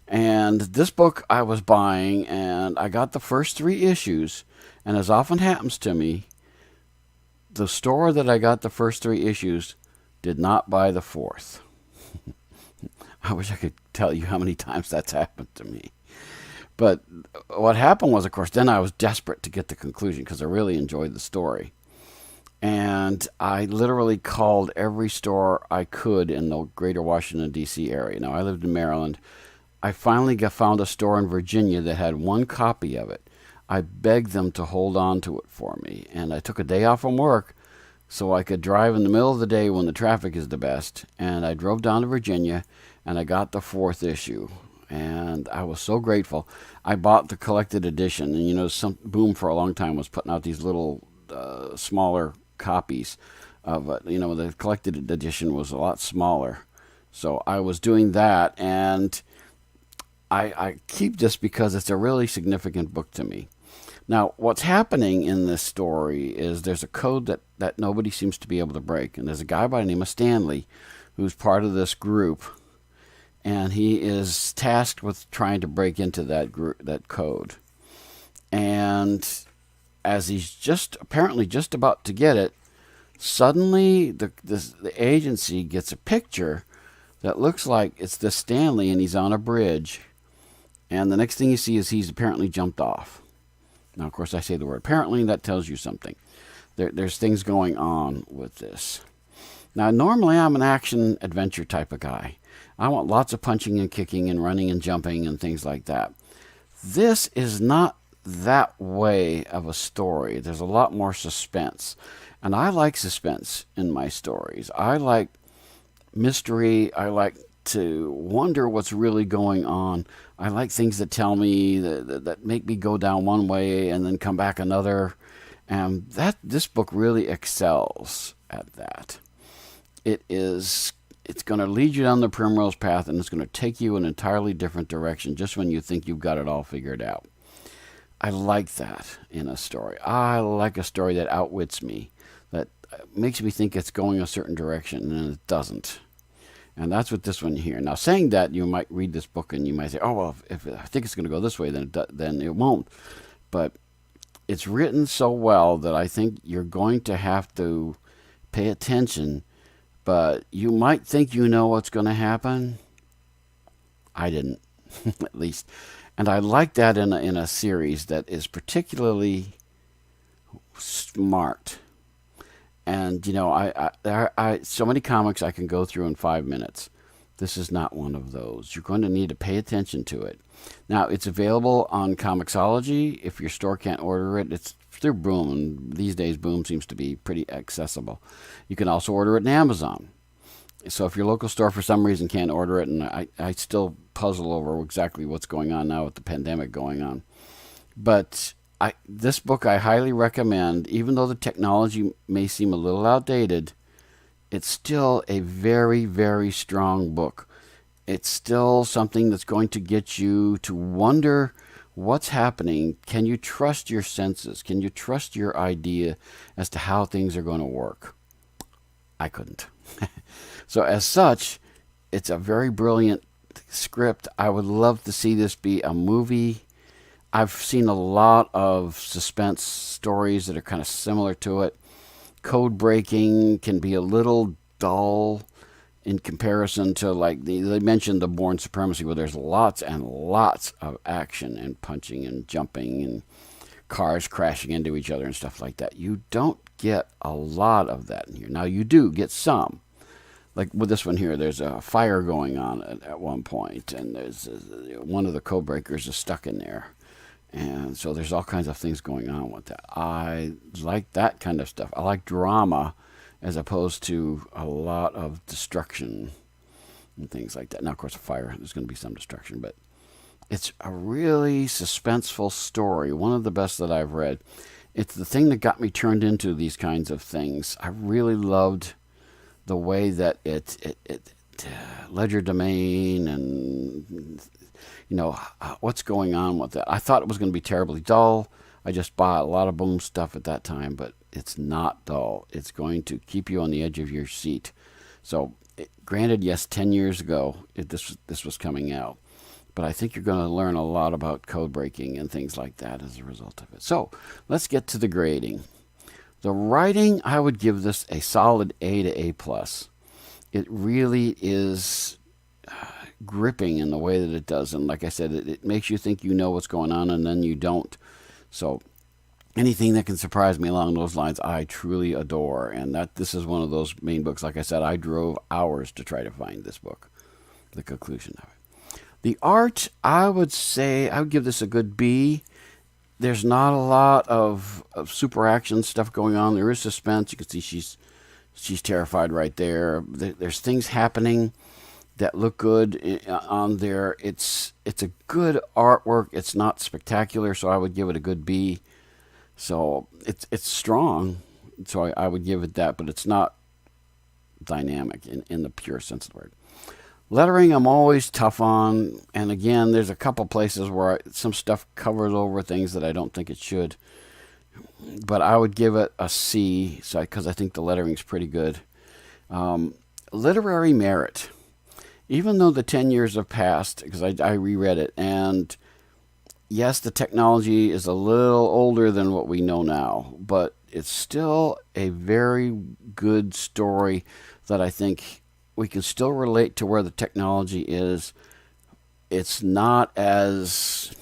And this book I was buying, and I got the first 3 issues, and as often happens to me, the store that I got the first 3 issues did not buy the 4th. I wish I could tell you how many times that's happened to me. But what happened was, of course, then I was desperate to get the conclusion because I really enjoyed the story. And I literally called every store I could in the greater Washington, D.C. area. Now, I lived in Maryland. I finally found a store in Virginia that had 1 copy of it. I begged them to hold on to it for me. And I took a day off from work so I could drive in the middle of the day when the traffic is the best. And I drove down to Virginia, and I got the 4th issue. And I was so grateful. I bought the collected edition. And, you know, Boom for a long time was putting out these little smaller copies of it. You know, the collected edition was a lot smaller. So I was doing that. And I keep this because it's a really significant book to me. Now, what's happening in this story is there's a code that nobody seems to be able to break. And there's a guy by the name of Stanley who's part of this group. And he is tasked with trying to break into that code. And as he's apparently just about to get it, suddenly the agency gets a picture that looks like it's this Stanley, and he's on a bridge. And the next thing you see is he's apparently jumped off. Now, of course, I say the word apparently, and that tells you something. There's things going on with this. Now, normally I'm an action-adventure type of guy. I want lots of punching and kicking and running and jumping and things like that. This is not that way of a story. There's a lot more suspense. And I like suspense in my stories. I like mystery. I like to wonder what's really going on. I like things that tell me, that make me go down one way and then come back another. And this book really excels at that. It's going to lead you down the primrose path, and it's going to take you in an entirely different direction just when you think you've got it all figured out. I like that in a story. I like a story that outwits me, that makes me think it's going a certain direction, and it doesn't. And that's what this one here. Now, saying that, you might read this book and you might say, oh, well, if I think it's going to go this way, then it won't. But it's written so well that I think you're going to have to pay attention. But you might think you know what's going to happen. I didn't, at least. And I like that in a series that is particularly smart. And, you know, I so many comics I can go through in 5 minutes. This is not one of those. You're going to need to pay attention to it. Now, it's available on Comixology. If your store can't order it, it's through Boom. And these days, Boom seems to be pretty accessible. You can also order it on Amazon. So if your local store for some reason can't order it, and I still puzzle over exactly what's going on now with the pandemic going on. But This book I highly recommend, even though the technology may seem a little outdated. It's still a very, very strong book. It's still something that's going to get you to wonder what's happening. Can you trust your senses? Can you trust your idea as to how things are going to work? I couldn't. So as such, it's a very brilliant script. I would love to see this be a movie. I've seen a lot of suspense stories that are kind of similar to it. Code breaking can be a little dull in comparison to, like, they mentioned the Bourne Supremacy, where there's lots and lots of action and punching and jumping and cars crashing into each other and stuff like that. You don't get a lot of that in here. Now, you do get some. Like with this one here, there's a fire going on at one point, and there's one of the code breakers is stuck in there. And so there's all kinds of things going on with that. I like that kind of stuff. I like drama as opposed to a lot of destruction and things like that. Now, of course, a fire, there's going to be some destruction, but it's a really suspenseful story, one of the best that I've read. It's the thing that got me turned into these kinds of things. I really loved the way that it ledger domain and, you know, what's going on with that. I thought it was going to be terribly dull. I just bought a lot of boom stuff at that time, but it's not dull. It's going to keep you on the edge of your seat. So, granted, yes, 10 years ago this was coming out, but I think you're going to learn a lot about code breaking and things like that as a result of it. So, let's get to the grading. The writing, I would give this a solid A to A+. It really is gripping in the way that it does. And like I said, it makes you think you know what's going on, and then you don't. So anything that can surprise me along those lines, I truly adore. And this is one of those main books. Like I said, I drove hours to try to find this book, the conclusion of it. The art, I would say, I would give this a good B. There's not a lot of super action stuff going on. There is suspense. You can see she's terrified right there. There's things happening that look good on there. It's a good artwork. It's not spectacular, so I would give it a good B. So it's strong, so I would give it that, but it's not dynamic in the pure sense of the word. Lettering, I'm always tough on, and again, there's a couple places where some stuff covers over things that I don't think it should. But I would give it a C, because I think the lettering's pretty good. Literary merit. Even though the 10 years have passed, because I reread it, and yes, the technology is a little older than what we know now, but it's still a very good story that I think we can still relate to where the technology is. It's not as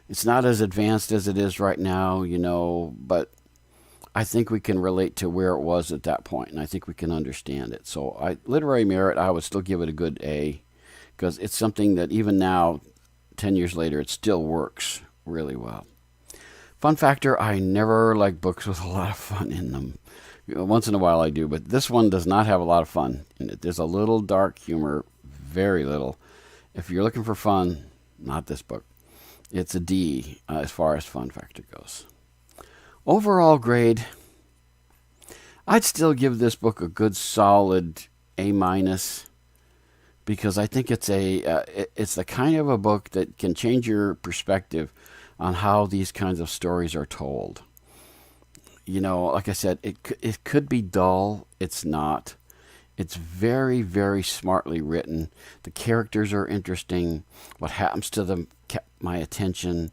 advanced as it is right now, you know, but I think we can relate to where it was at that point, and I think we can understand it. So literary merit, I would still give it a good A, because it's something that even now, 10 years later, it still works really well. Fun factor, I never like books with a lot of fun in them. Once in a while I do, but this one does not have a lot of fun in it. There's a little dark humor, very little. If you're looking for fun, not this book. It's a D as far as fun factor goes. Overall grade, I'd still give this book a good solid A-, because I think it's the kind of a book that can change your perspective on how these kinds of stories are told. You know, like I said, it could be dull. It's not. It's very, very smartly written. The characters are interesting. What happens to them kept my attention.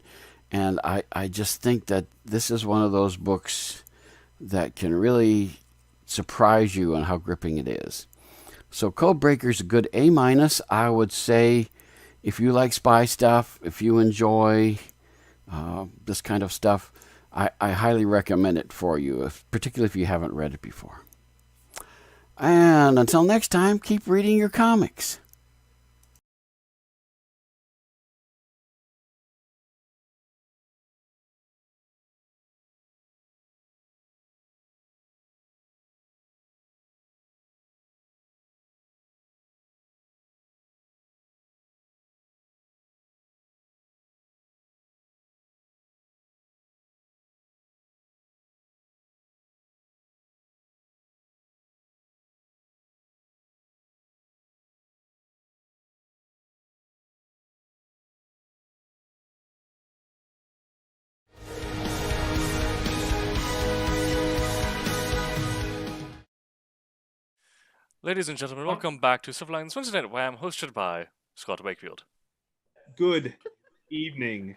And I just think that this is one of those books that can really surprise you on how gripping it is. So Codebreaker's a good A-. I would say if you like spy stuff, if you enjoy this kind of stuff, I highly recommend it for you, particularly if you haven't read it before. And until next time, keep reading your comics. Ladies and gentlemen, welcome back to Silverline's Wednesday Night Wham, hosted by Scott Wakefield. Good evening.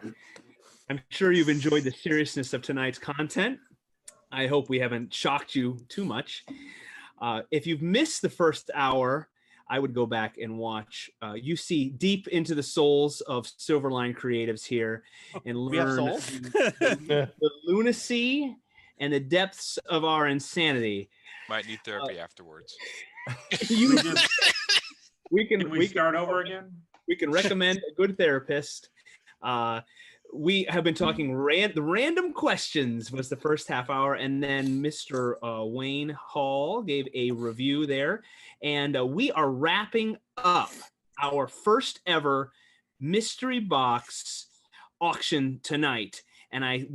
I'm sure you've enjoyed the seriousness of tonight's content. I hope we haven't shocked you too much. If you've missed the first hour, I would go back and watch. You see deep into the souls of Silverline creatives here and We have learn souls? the lunacy and the depths of our insanity. Might need therapy afterwards. We can Can we start over again? We can recommend a good therapist. We have been talking the random questions was the first half hour, and then Mr. Wayne Hall gave a review there, and we are wrapping up our first ever mystery box auction tonight. And I'm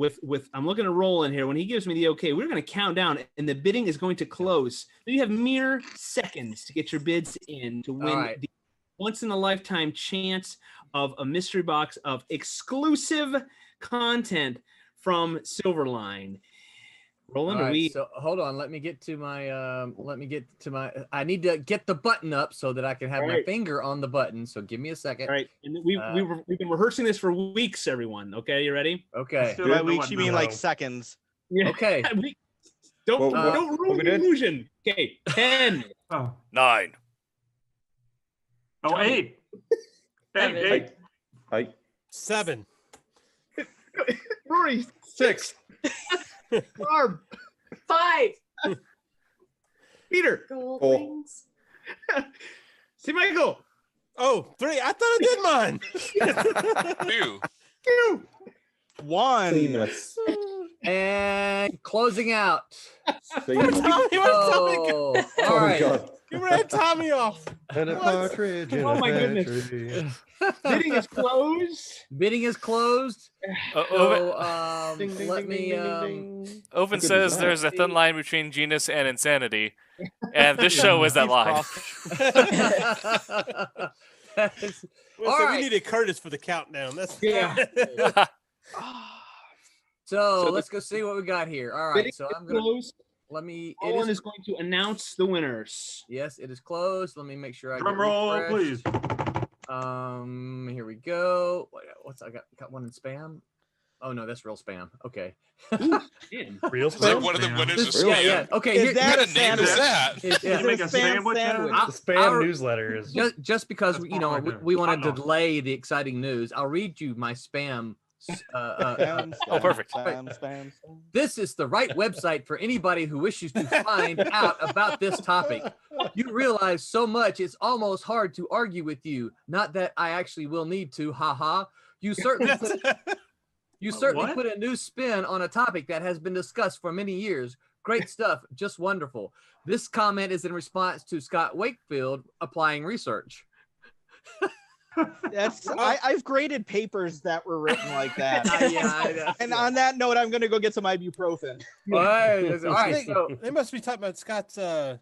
looking at Roland here. When he gives me the okay, we're going to count down, and the bidding is going to close. So you have mere seconds to get your bids in to win the once in a lifetime chance of a mystery box of exclusive content from Silverline. Roland, All right, are we? So hold on. Let me get to my. I need to get the button up so that I can have All my right. finger on the button. So give me a second. All right, and we've been rehearsing this for weeks, everyone. Okay, you ready? Okay. By weeks, you mean like seconds. Yeah. Okay. Don't What ruin we the did? illusion. Okay, 10. 9. Oh, 8. Hey, 7. Rory, 6. Barb, 5. Peter, Gold 4. rings. see Michael. Oh, 3. I thought I did mine. 2. 1. And closing out. Tommy, Oh, all right. You ran Tommy off. And a partridge in Oh a my pear goodness. tree. Bidding is closed. Bidding is closed. So Ding, ding, let ding, me. ding, ding, ding. Oven Good says design. there's a thin line between genius and insanity, and this show is that line. That's- Well, all so right. we needed Curtis for the countdown. That's Yeah. So So let's go see what we got here. All right. Bidding So is I'm gonna closed. let me. It Owen is is going to announce the winners. yes. It is closed. Let me make sure I drum get roll, refreshed. please. Here we go. What's I got one in spam? Oh no, that's real spam. Okay. Real Is that spam? one of the winners of Yeah, spam? yeah. Okay. Is here- that What a kind of name is that? Is Did you make a sandwich out of it? I'll- The spam newsletter is. just because That's you know part of we my want to hot dog. delay the exciting news, I'll read you my spam. Spam, Oh, perfect. Spam, spam, spam. This is the right website for anybody who wishes to find out about this topic. You realize so much it's almost hard to argue with you. Not that I actually will need to. Haha. You certainly What? put a new spin on a topic that has been discussed for many years. Great stuff. Just wonderful. This comment is in response to Scott Wakefield applying research. That's I've graded papers that were written like that. Yeah, I know. And on that note, I'm gonna go get some ibuprofen. All right. So, They must be talking about Scott's all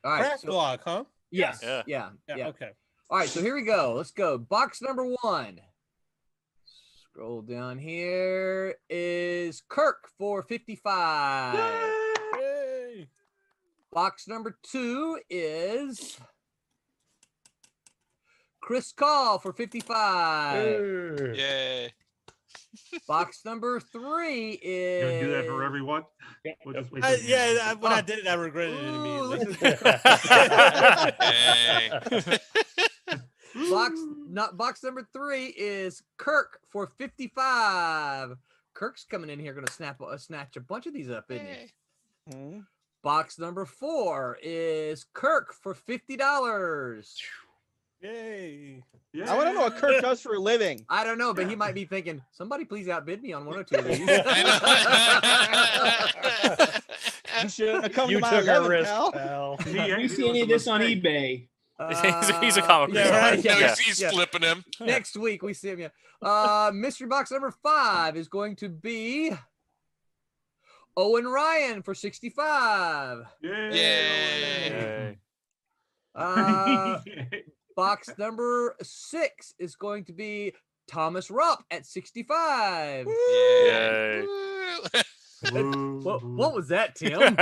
right. craft So, blog, huh? yes. Yeah. Yeah. Okay. All right, so here we go. Let's go. Box number 1. Scroll down here is Kirk for 55. Yay. Box number 2 is Chris Call for 55. Yay. Box number 3 is You gonna do that for everyone? We'll just wait till the end. When I did it, I regretted it Ooh, immediately. box number 3 is Kirk for 55. Kirk's coming in here, gonna snatch a bunch of these up, isn't he? Hmm? Box number 4 is Kirk for $50. Yay. I want to know what Kirk does for a living. I don't know, but he might be thinking, somebody please outbid me on one or two of these. You should have come You to my took a 11, risk, pal. pal. If you see any of this on eBay, He's a comic yeah, book right, artist. yeah, He's yeah. flipping him. Next week we see him. Yeah. Mystery box number 5 is going to be Owen Ryan for 65. Yay. Box number 6 is going to be Thomas Rupp at 65. Yay. What was that, Tim?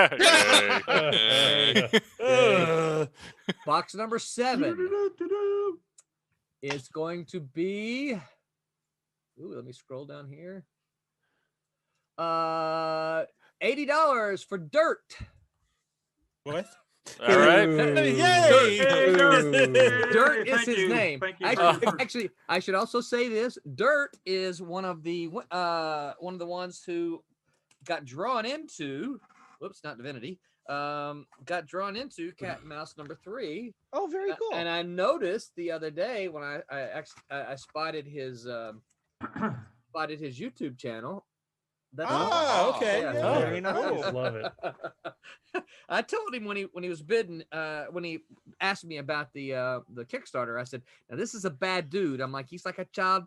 Box number 7 is going to be. Ooh, let me scroll down here. $80 for Dirt. What? All right. Yay! Dirt is Thank his you. name. Thank you. Actually, I should also say this. Dirt is one of the ones who got drawn into. Whoops, not Divinity. Got drawn into Cat and Mouse number 3. Oh, very cool. And I noticed the other day when I spotted his YouTube channel. Okay. Yeah. Yeah, very nice. Love it. I told him when he was bidding, when he asked me about the Kickstarter, I said, "Now this is a bad dude." I'm like, he's like a child,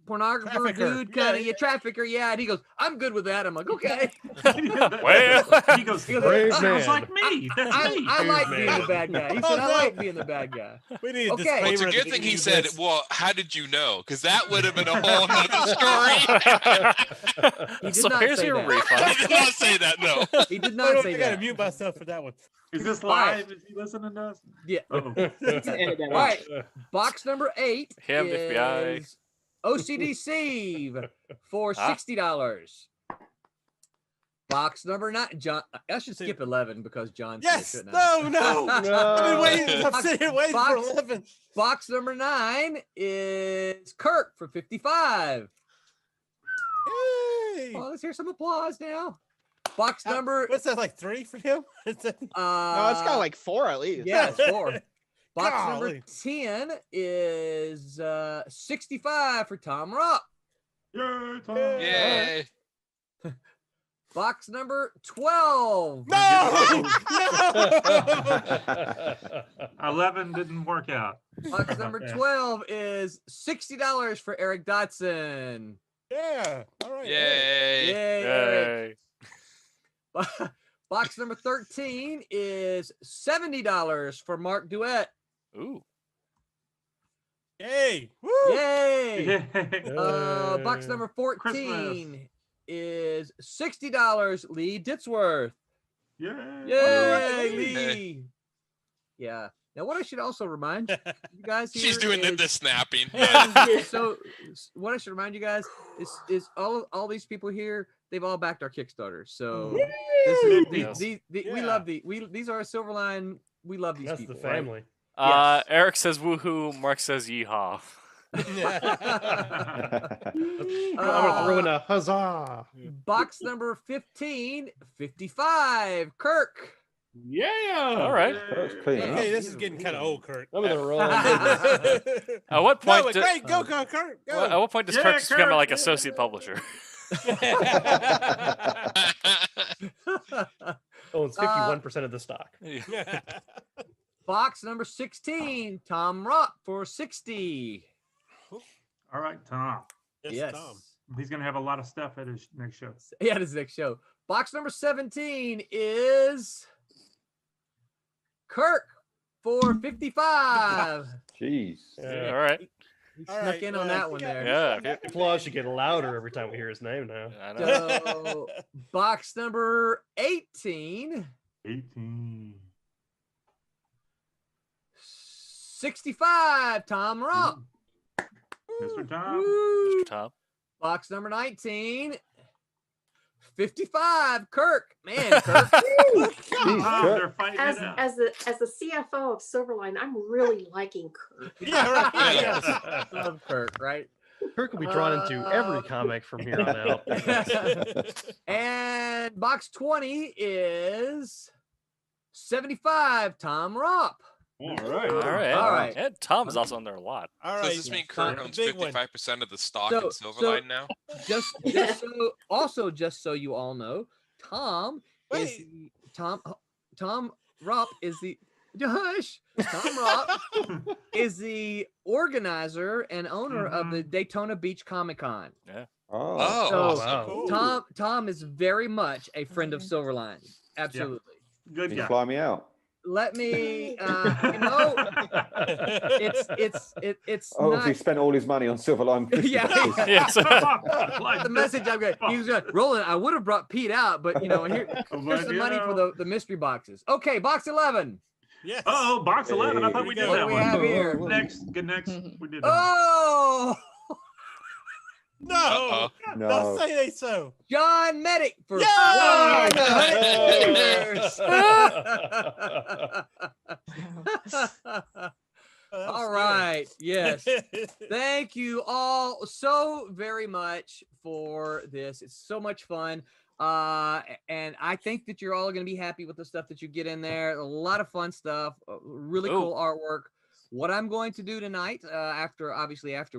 pornographer Trafficker. dude, kind of trafficker. Yeah, and he goes, "I'm good with that." I'm like, "Okay." Well, he goes, Brave sounds man. like me. That's me. I like being man. the bad guy. He said, "I like being the bad guy." We need a Okay. disclaimer. Well, it's a at the good thing beginning he of said, this. well, how did you know? Because that would have been a whole nother story. He did So not here's say your that. refund. I did not say that, no. He did No, not say I gotta that. mute myself for that one. Is this All right. live? Is he listening to us? Yeah. Oh. All right. Box number 8 Him, FBI. is OCD Sieve for Ah. $60. Box number 9. John, I should skip 11 because John's Yes. here, shouldn't I? No. I've been waiting. I'm sitting here waiting for Box- 11. Box number 9 is Kirk for $55. Yay! Oh, let's hear some applause now. Box number. What's that, like 3 for him? No, it's got like 4 at least. Yeah, it's 4. Box number Golly. 10 is 65 for Tom Rock. Yay, Tom. Yay. Box number 12. No! 11 didn't work out. Box number 12 is $60 for Eric Dotson. Yeah. All right. Yay. Yay, Eric. Yay. Box number 13 is $70 for Mark Duet. Ooh. Yay. Woo. Yay. Yay. Box number 14 is $60. Lee Ditzworth. Yay. Yay, Yay. Lee. Yeah. Now, what I should also remind you guys here She's doing is, the snapping. so what I should remind you guys is all these people here, they've all backed our Kickstarter. So we love these are Silverline. We love these That's people. the family. Yes. Eric says woohoo. Mark says yeehaw. I'm gonna throw in a huzzah. Box number 15, 55, Kirk. Yeah. All right. That's clean. Okay, this is getting kind of old, Kurt. I'm gonna roll. At what No, point? but great. Go, Kurt. Go. At what point does Yeah, Kirk become Kirk. like associate publisher? Owns 51% of the stock. Box number 16, Tom Rock for 60. All right, Tom. Yes. Tom. He's going to have a lot of stuff at his next show. Yeah, this next show. Box number 17 is Kirk for 55. Jeez. All right. He All snuck right, in on well, that one there. Yeah. Applause should get louder every time we hear his name now. I know. So, box number 18, 18. 65, Tom Rock. Mr. Tom. Woo. Mr. Tom. Box number 19, 55, Kirk. Man, Kirk. Tom, they're fighting As it out. as the CFO of Silverline, I'm really liking Kirk. Yeah, right. Yes. Love Kirk, right? Kirk will be drawn into every comic from here on out. And box 20 is 75, Tom Rock. All right. All right. All right. And Tom is also on there a lot. All So right. does this mean Kurt the owns big one. 55% of the stock So- in Silverline now? Just so you all know, Tom is Wait. Tom Rupp is the Hush. Tom Rupp is the organizer and owner of the Daytona Beach Comic Con. Yeah. Oh. So wow. Tom is very much a friend of Silverline. Absolutely. Good Can guy. you fly me out? let me you know, it's Oh, not he spent all his money on Silverline. 50 yeah, boxes. Yes. the message I'm getting. He was going, Roland, I would have brought Pete out, but you know, here's the money for the mystery boxes. Okay, box 11. Yes. Oh, box 11. I thought we did What that do we one. have here? Next, good next. We did that. Oh, No. No. Don't say they so. John Medic for Yeah! All right. Yes. Thank you all so very much for this. It's so much fun. And I think that you're all going to be happy with the stuff that you get in there. A lot of fun stuff, really cool artwork. What I'm going to do tonight, after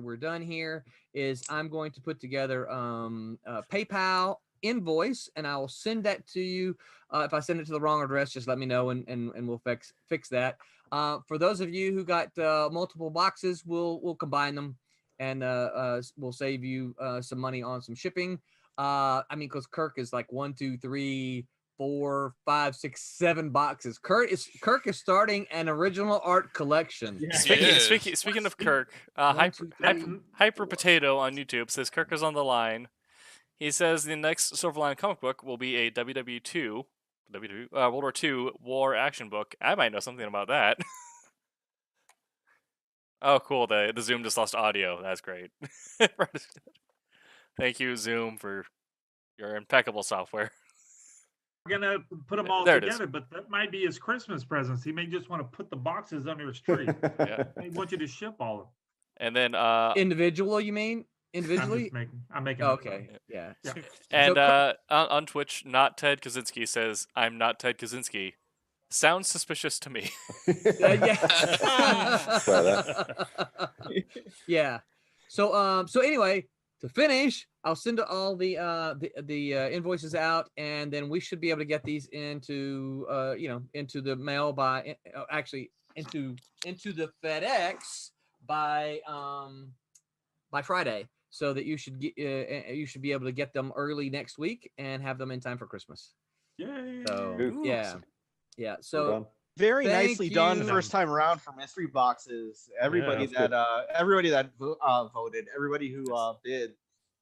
we're done here, is I'm going to put together a PayPal invoice, and I will send that to you. If I send it to the wrong address, just let me know, and we'll fix that. For those of you who got multiple boxes, we'll combine them, and we'll save you some money on some shipping. I mean, because Kirk is like 1, 2, 3, 4, 5, 6, 7 boxes. Kirk is starting an original art collection. Speaking of Kirk, Hyper Potato on YouTube says Kirk is on the line. He says the next Silverline comic book will be a World War II war action book. I might know something about that. Oh, cool. The Zoom just lost audio. That's great. Thank you, Zoom, for your impeccable software. We're gonna put them all There it is. together, but that might be his Christmas presents. He may just want to put the boxes under his tree. Yeah. He want you to ship all of them. And then Individual, you mean? Individually? I'm making Oh, up okay. Yeah. And So, on Twitch, not Ted Kaczynski says, "I'm not Ted Kaczynski." Sounds suspicious to me. Yeah. So anyway, to finish, I'll send all the invoices out, and then we should be able to get these into into the mail by actually into the FedEx by Friday, so that you should be able to get them early next week and have them in time for Christmas. Yay. So yeah. Yeah. Well So done. Very thank nicely done you. first time around for mystery boxes. Everybody that's everybody that voted, everybody who bid.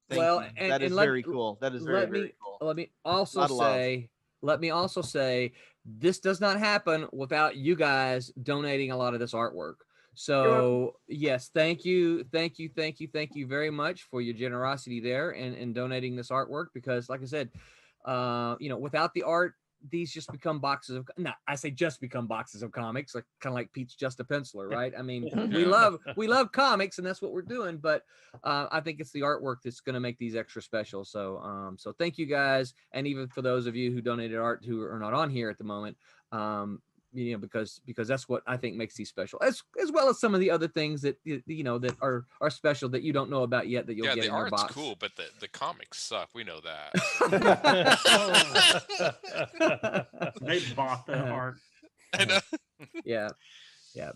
Thank Well, you. and, That is and let, very cool. That is very, let me very cool. let me also Lot of love. say this does not happen without you guys donating a lot of this artwork. So yes, thank you very much for your generosity there and donating this artwork, because like I said, without the art, these just become boxes of, I say just become boxes of comics, like kind of like Pete's Just a Penciler, right? I mean, we love comics, and that's what we're doing, but I think it's the artwork that's going to make these extra special. So so thank you guys, and even for those of you who donated art who are not on here at the moment, because that's what I think makes these special, as well as some of the other things that that are special that you don't know about yet that you'll get the in your art's box. cool, but the comics suck. We know that. They bought the art. I know. Yeah.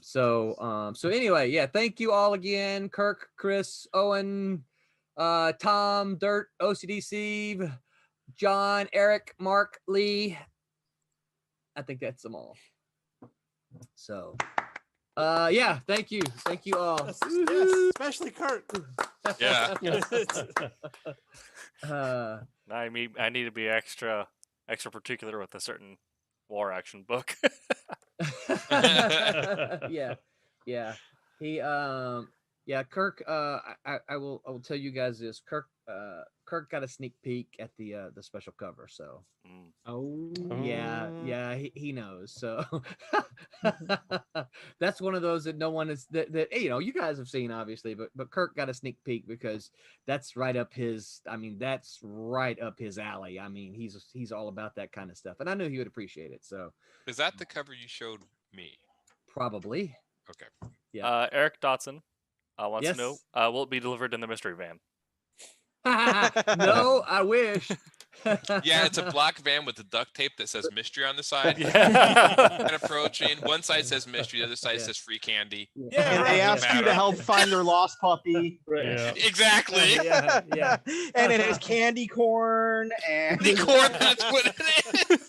So anyway, yeah, thank you all again. Kirk, Chris, Owen, Tom, Dirt, OCD Steve, John, Eric, Mark, Lee. I think that's them all. So yeah, thank you all. Yes, especially Kurt. Yeah. I need to be extra particular with a certain war action book. Yeah. He Kirk, I will tell you guys this. Kirk got a sneak peek at the special cover, so yeah, he knows. So that's one of those that no one is that you guys have seen, obviously, but Kirk got a sneak peek because that's right up his alley. I mean, he's all about that kind of stuff, and I knew he would appreciate it. So Is that the cover you showed me? probably. Okay. Yeah. Eric Dotson wants Yes. to know, will it be delivered in the mystery van? No, I wish. Yeah, it's a black van with the duct tape that says mystery on the side. Yeah. And approaching. One side says mystery, the other side says free candy. And they ask you to help find their lost puppy. Yeah. Exactly. Yeah. And it has candy corn and Candy corn, that's what it is.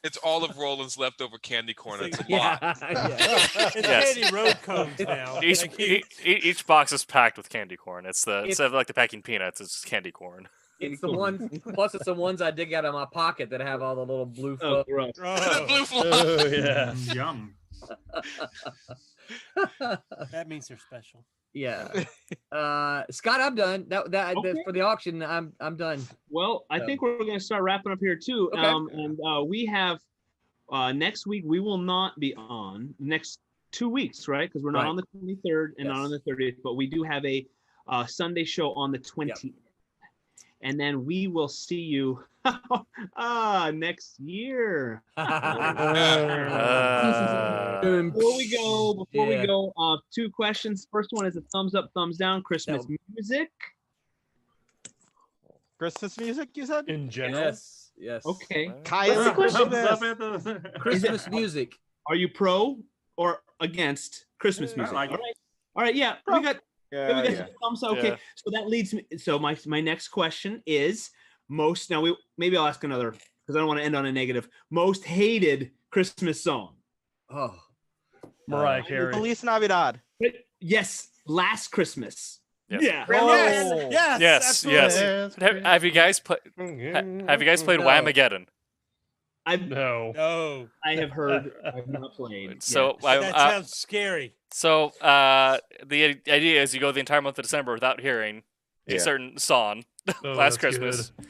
It's all of Roland's leftover candy corn. It's a lot. It's Yes. candy road cones now. Each box is packed with candy corn. Instead of like the packing peanuts, it's just candy corn. It's the ones. Plus, it's the ones I dig out of my pocket that have all the little blue. Oh, fluff. gross. The blue fluff. Oh, yeah. Yum. That means they're special. Yeah. Scott, I'm done. That for the auction. I'm done. Well, I think we're going to start wrapping up here too. Okay. And we have next week we will not be on next 2 weeks, right? Because we're not Right. on the 23rd and not on the 30th, but we do have a Sunday show on the 20th. And then we will see you next year. Before we go, 2 questions. First one is a thumbs up, thumbs down. Christmas music. Christmas music, you said? In general. Yes. Yes. Okay. Kyle, Christmas music. Are you pro or against Christmas music? like it. All right. Yeah. We got Yeah. thumbs up. Okay. Yeah. So that leads me. So my next question is now maybe I'll ask another because I don't want to end on a negative. Most hated Christmas song. Oh, Mariah Carey. Feliz Navidad. Yes. Last Christmas. Yes. Yeah. Oh. Yes. Yes. Have you guys played Whamageddon? No. I have heard. I've not played. So That sounds scary. So the idea is you go the entire month of December without hearing a certain song Oh, last that's Christmas. good.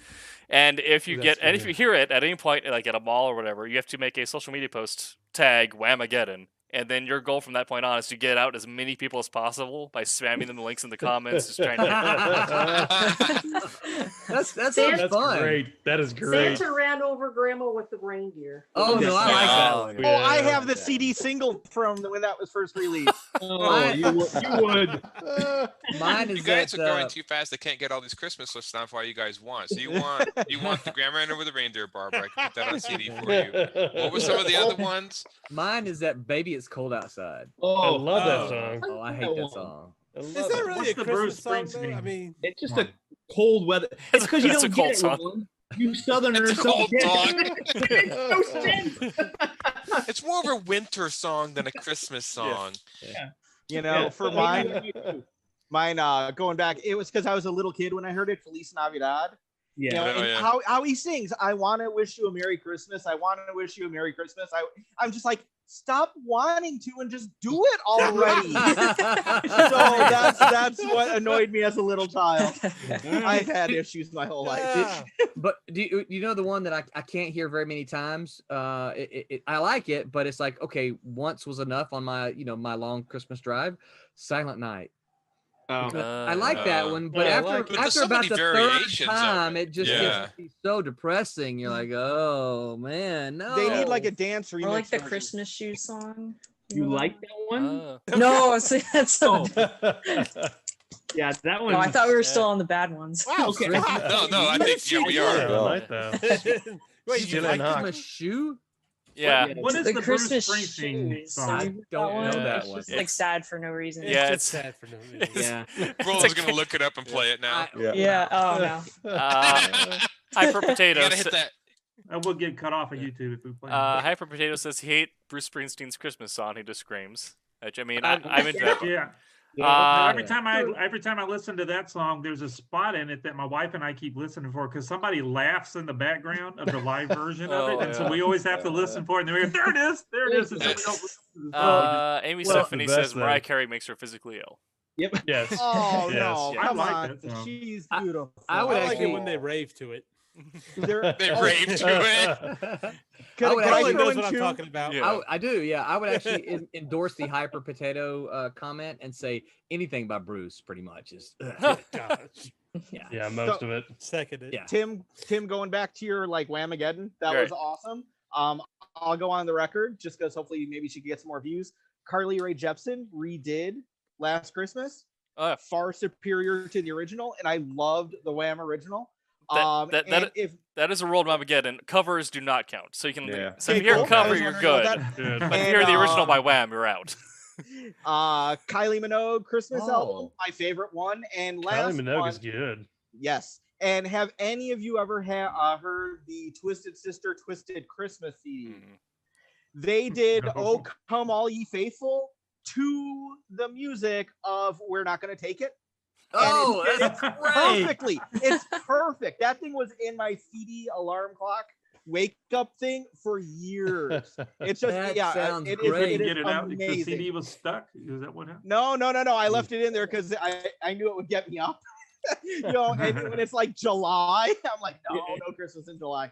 And if you That's if you hear it at any point, like at a mall or whatever, you have to make a social media post tag Whamageddon. And then your goal from that point on is to get out as many people as possible by spamming them the links in the comments, just trying to. that sounds That's fun. Great. That is great. Santa ran over Grandma with the reindeer. Oh no, I like that. Oh, I have the CD single from when that was first released. Oh, you would. Mine is You guys that, are going too fast. They can't get all these Christmas lists down for all you guys want. So you want the Grandma Ran Over the Reindeer, Barbara. I can put that on CD for you. What were some of the other ones? Mine is that Baby It's Cold Outside. Oh, I love that song. Oh, I hate that song. Is that really What's a the Christmas Bruce song, though? I Springsteen? mean, It's just a cold weather. It's because you It's a don't cold get it, song. Roland. You Southerners It's a don't cold get song. it. It makes no sense. It's more of a winter song than a Christmas song. You know, for mine, going back, it was because I was a little kid when I heard it, Feliz Navidad. You know, Yeah. Oh, and yeah. how he sings, I want to wish you a Merry Christmas. I want to wish you a Merry Christmas. I'm just like, stop wanting to and just do it already. So that's what annoyed me as a little child. I've had issues my whole life. But do you know the one that I can't hear very many times? I like it, but it's like, okay, once was enough on my my long Christmas drive. Silent Night. I like that one, but after about the third time, it just gets to be so depressing. You're like, oh man, no. They need like a dance remix. Or like the version. Christmas shoe song. You like that one? No, see, that's Yeah, that one. No, I thought we were still on the bad ones. Wow. Okay. No, I think we are. I like that. Wait, you Still like in hock. Christmas shoe? Yeah. What is The the Christmas Bruce Springsteen shoes. song? I don't know that It's one. just like sad for no reason. Yeah, it's sad for no reason. Yeah. Roland's gonna look it up and play it now. Yeah. Oh no. Hyper Potato. Gotta hit that. I will get cut off of YouTube if we play. Hyper Potato says he hates Bruce Springsteen's Christmas song. He just screams. Which, I mean, I'm into that. Yeah. Every time I listen to that song, there's a spot in it that my wife and I keep listening for because somebody laughs in the background of the live version of it, and so we always have to listen for it. And then we go, there it is, there it is. And so we don't listen to the song. Amy Well, Stephanie the best says Mariah thing. Carey makes her physically ill. Yep. Yes. Oh Yes. no! I Come like on, that song. she's beautiful. I would I like actually it when they rave to it. They rave to it. I would Carly actually knows what I'm talking about. Yeah. I do, yeah. I would actually endorse the Hyper Potato comment and say anything by Bruce pretty much is. Gosh. Yeah. Most of it. Seconded. Yeah. Tim, going back to your like Whamageddon, that Right. was awesome. I'll go on the record just because hopefully maybe she can get some more views. Carly Rae Jepsen redid Last Christmas, Oh, yeah. far superior to the original, and I loved the Wham original. That is a world Armageddon. Covers do not count. So you can. Yeah. So if Okay, you hear cool. a cover, I was you're wondering good. about that. But if you And, hear the original by Wham, you're out. Kylie Minogue Christmas Oh. album, my favorite one, and last Kylie Minogue one, is good. yes. And have any of you ever heard the Twisted Sister Twisted Christmas CD? They did "Oh Come All Ye Faithful" to the music of "We're Not Gonna Take It." Oh, And that's it's great. perfectly. It's perfect. That thing was in my CD alarm clock wake up thing for years. It's just That yeah, sounds it is. great. It is Get it out because the CD amazing. was stuck. Is that what happened? No. I left it in there because I knew it would get me up. You know, and when it's like July, I'm like, no Christmas in July.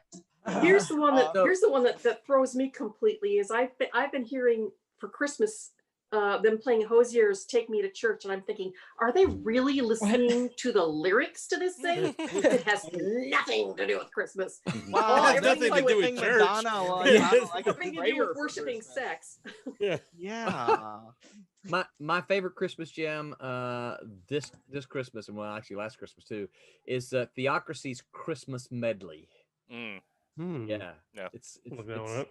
Here's the one that Uh, here's the one that throws me completely is I've been hearing for Christmas them playing Hosier's "Take Me to Church," and I'm thinking, are they really listening to the lyrics to this thing? It has nothing to do with Christmas. Wow, It has nothing to do with church. Nothing to do with worshiping sex. Yeah. My favorite Christmas gem this Christmas, and well, actually last Christmas too, is Theocracy's Christmas medley. Mm. Yeah, Yeah. it's Look that one up.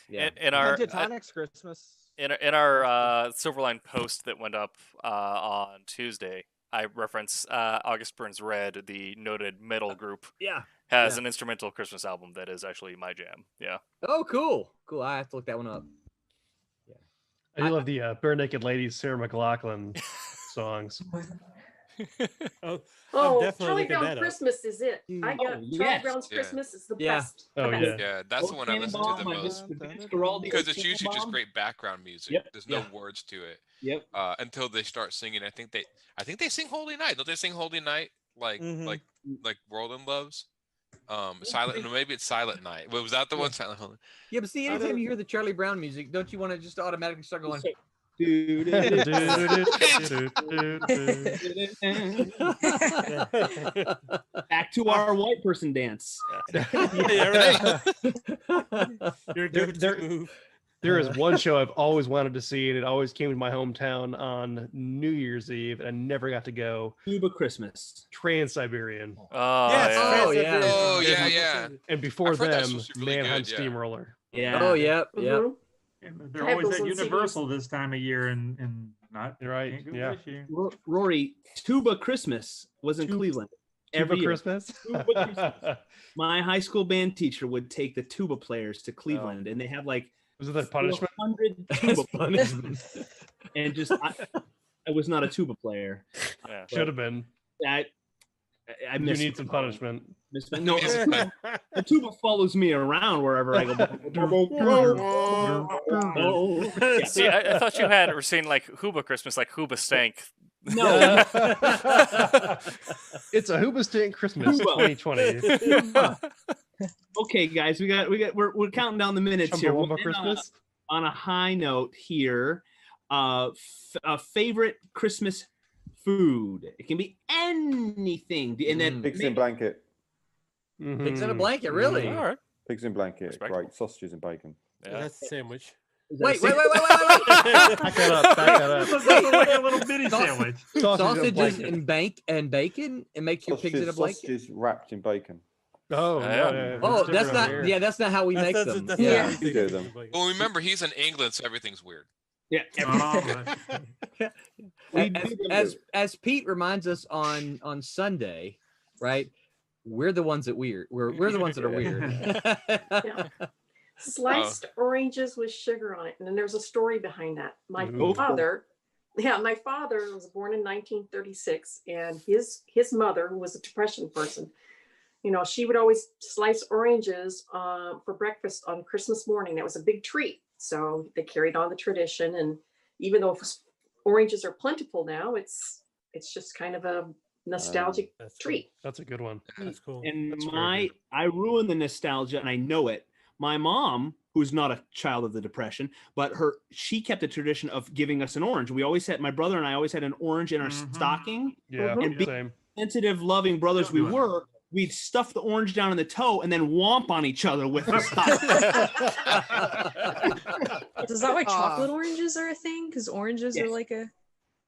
yeah. In our Pentatonix Christmas. in our Silverline post that went up on Tuesday, I reference August Burns Red, the noted metal group. Yeah. Has Yeah. an instrumental Christmas album that is actually my jam. Yeah. Oh, cool. I have to look that one up. I do love the Bare Naked Ladies, Sarah McLachlan songs. I'm Oh, definitely Charlie looking Brown that up. Christmas is it. I got Charlie yes. Brown's Yeah. Christmas is the Yeah. best. Oh, the yeah. best. Yeah, that's the one I listen to the most because it's usually just great background music. Yep. There's no Yeah. words to it Yep. until they start singing. I think they sing Holy Night. Don't they sing Holy Night like Roland loves? Silent. No, maybe it's Silent Night. Was that the one? Silent Holy. Yeah, but see, anytime you hear the Charlie Brown music, don't you want to just automatically start going? Back to our white person dance. Yeah, right. Your There- move. There is one show I've always wanted to see, and it always came to my hometown on New Year's Eve, and I never got to go. Cuba Christmas. Trans-Siberian. Oh, Yes, yeah. Oh, Trans-Siberian. yeah. Oh yeah. And before I've heard that's them, supposed to be really Mannheim good, yeah. Steamroller. Yeah. Oh, yep. Mhm. And they're I have always those at on CDs. Universal this time of year, and not You're right. can't go Yeah. this year. Rory, Tuba Christmas was in Tuba- Cleveland. Tuba Every year. Christmas. Tuba Christmas. My high school band teacher would take the tuba players to Cleveland, and they have like Was it that punishment? 400 tuba players. And just I was not a tuba player. Yeah. Should have been. I You missed need some punishment. No, the tuba follows me around wherever I go. See, I thought you had or saying like Huba Christmas, like Huba Stank. No. It's a Hoobastank Christmas Huba. 2020. Okay, guys, we're counting down the minutes here. Chumbawamba We'll end Christmas. on a high note here. A favorite Christmas food. It can be anything. And then Pigs in blanket. Pigs in a blanket, really? All right. Pigs in blanket. Respectable. Great. Sausages and bacon. Yeah. That's a sandwich. Wait. Back that up. That's like a little bitty sandwich. Sausages and bacon. It makes you pigs in a blanket. Sausages wrapped in bacon. Oh, Oh, that's not. Yeah, that's not how we make them. Yeah. You do them. Well, remember he's in England, so everything's weird. Yeah. As Pete reminds us on Sunday, right? We're the ones that we're the ones that are weird. Sliced oranges with sugar on it, and then there's a story behind that. My Ooh. father was born in 1936, and his mother, who was a Depression person, you know, she would always slice oranges for breakfast on Christmas morning. That was a big treat. So they carried on the tradition, and even though oranges are plentiful now, it's just kind of a nostalgic treat. That's a good one. That's cool. And That's very good. I ruin the nostalgia, and I know it. My mom, who's not a child of the Depression, but she kept a tradition of giving us an orange. We always had, my brother and I always had an orange in our stocking. Yeah, And being same. sensitive, loving brothers we were, we'd stuff the orange down in the toe and then womp on each other with the stocking. Is that why chocolate oranges are a thing? Because oranges are like a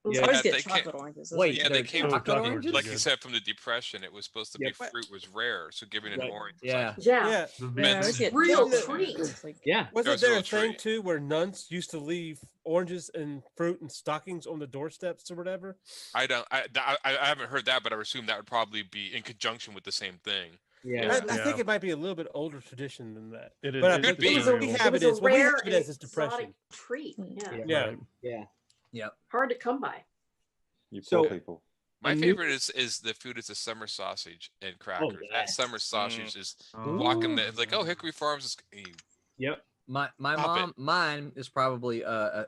I Yeah. always They get came- chocolate oranges. Those Wait, are Yeah, good. they came chocolate from, oranges? like you said, from the Depression. It was supposed to be Yep. fruit was rare, so giving it Right. orange was Yeah. like Yeah. The Yeah, I mint. always get Real chocolate treat. oranges. Like, Yeah. It Wasn't was a there a real thing treat. too where nuns used to leave oranges and fruit and stockings on the doorsteps or whatever? I don't. I haven't heard that, but I would assume that would probably be in conjunction with the same thing. Yeah. I think it might be a little bit older tradition than that. It is. But I It think could be. what we have It it was is a what we rare have it as is exotic depression. treat. Yeah. Yeah. Right. Yeah. Yep. Hard to come by. You So- poor people. My A new- favorite is the food is the summer sausage and crackers. That yes. summer sausage is Oh. walking the, it's like, oh, Hickory Farms is Yep. My Pop it. mom, mine is probably a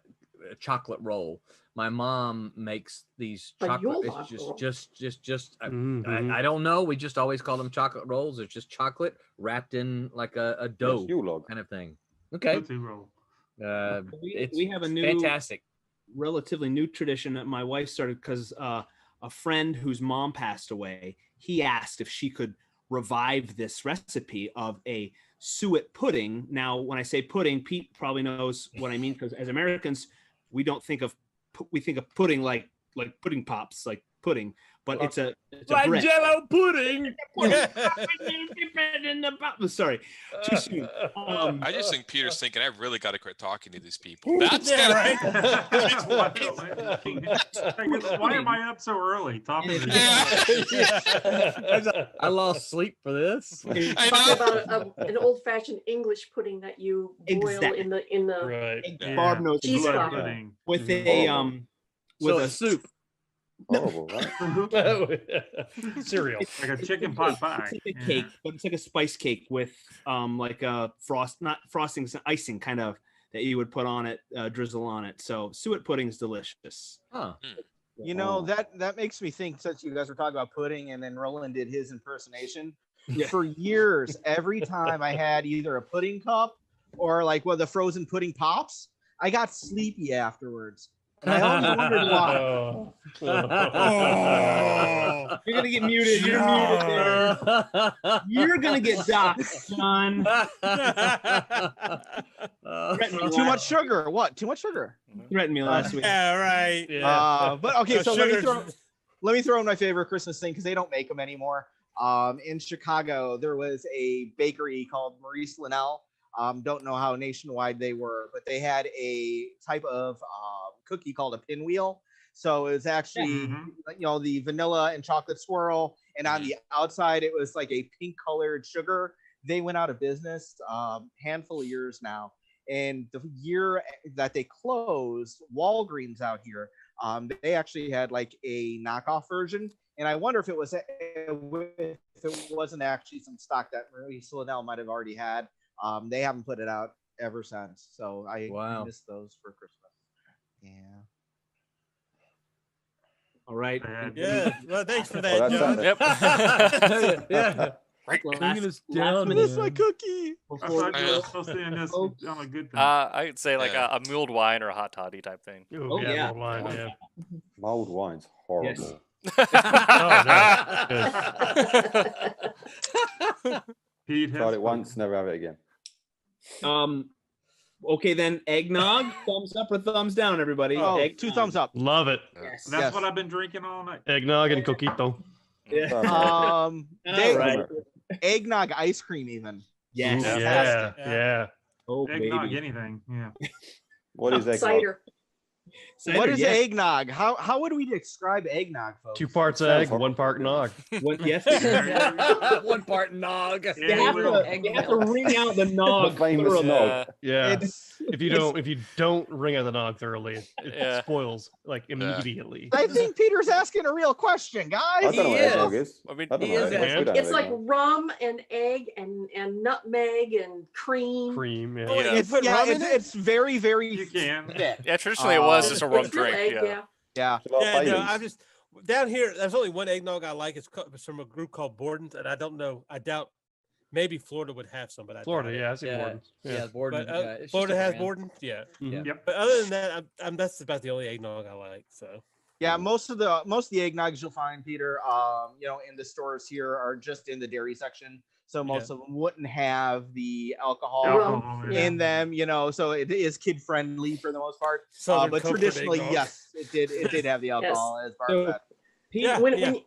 chocolate roll. My mom makes these A chocolate. Yule log It's roll. just. Mhm. I don't know. We just always call them chocolate rolls. It's just chocolate wrapped in like a dough Yes, Yule log. kind of thing. Okay. Tootsie Roll. It's we have a new fantastic. relatively new tradition that my wife started because a friend whose mom passed away, he asked if she could revive this recipe of a suet pudding. Now, when I say pudding, Pete probably knows what I mean because as Americans, we don't think of we think of pudding like pudding pops, like pudding, but it's a bread. Jello pudding. Sorry, too soon. I just think Peter's thinking, I really got to quit talking to these people. That's Yeah, Why am I up so early? Talking to you. I lost sleep for this. I Talk know. about an old-fashioned English pudding that you boil Exactly. in the Right. Yeah. Barb knows Cheese Blood cloth. pudding. with a with So a it's soup. Horrible, right? Cereal. Like a chicken pot pie. It's like a Yeah. cake, but it's like a spice cake with like a not frosting, icing kind of that you would put on it, drizzle on it. So suet pudding is delicious. Huh. You know, that makes me think, since you guys were talking about pudding and then Roland did his impersonation. Yeah. For years, every time I had either a pudding cup or like the frozen pudding pops, I got sleepy afterwards. And I always wondered why. Oh, you're gonna get muted. You're muted there. You're gonna get doxxed, John. Too much sugar. What? Too much sugar? Threatened me last week. Yeah, right. But okay, so let me sugar- throw in my favorite Christmas thing because they don't make them anymore. In Chicago, there was a bakery called Maurice Linnell. Don't know how nationwide they were, but they had a type of cookie called a pinwheel. So it was actually, the vanilla and chocolate swirl, and on the outside it was like a pink colored sugar. They went out of business handful of years now, and the year that they closed, Walgreens out here, they actually had like a knockoff version. And I wonder if it wasn't actually some stock that Maurice Linnell might have already had. They haven't put it out ever since. So I missed those for Christmas. Yeah. All right. Yeah. Well, thanks for Oh, that, that's John. that. Yeah. Miss my cookie. I thought you were supposed to end this on a good thing. I'd say like a mulled wine or a hot toddy type thing. Oh, yeah. mulled wine, yeah. Mulled wine's horrible. Pete has Tried it once, never have it again. Okay, then eggnog. Thumbs up or thumbs down, everybody. Oh, Eggnog. 2 thumbs up. Love it. Yes. That's what I've been drinking all night. Eggnog and coquito. They, eggnog ice cream even. Yes. Ooh, yeah. Oh, Eggnog, baby. anything. Yeah. What is eggnog? Cider. What is yes. eggnog? How would we describe eggnog, folks? 2 parts egg, 1 part nog. Yes. One part nog. You have to wring out the nog. Famous thoroughly. nog. Yeah. It's- If you don't wring out the nog thoroughly, it spoils like immediately. I think Peter's asking a real question, guys. I don't know what eggnog is. I mean, I don't he know is what eggnog is. We don't It's have like eggnog. rum and egg and nutmeg and cream. Cream, yeah. Yeah. It's very, very You can. thick. Yeah, traditionally it was just a rum It's real drink. egg, Yeah. Yeah. It's a lot of Yeah, no, Baileys. I'm just down here. There's only one eggnog I like. It's from a group called Borden's, and I don't know. I doubt maybe Florida would have some, but I Florida, doubt it. yeah, I see Yeah. Borden's. Yeah, Borden. But yeah, it's just Florida a has brand. Borden, yeah. Mhm. Yep. But other than that, I'm that's about the only eggnog I like. So Yeah, Yeah, most of the eggnogs you'll find, Peter, in the stores here are just in the dairy section. So most of them wouldn't have the alcohol in them, so it is kid friendly for the most part. Southern But Comfort traditionally, eggnog. yes, it did have the alcohol as part of that. Pete,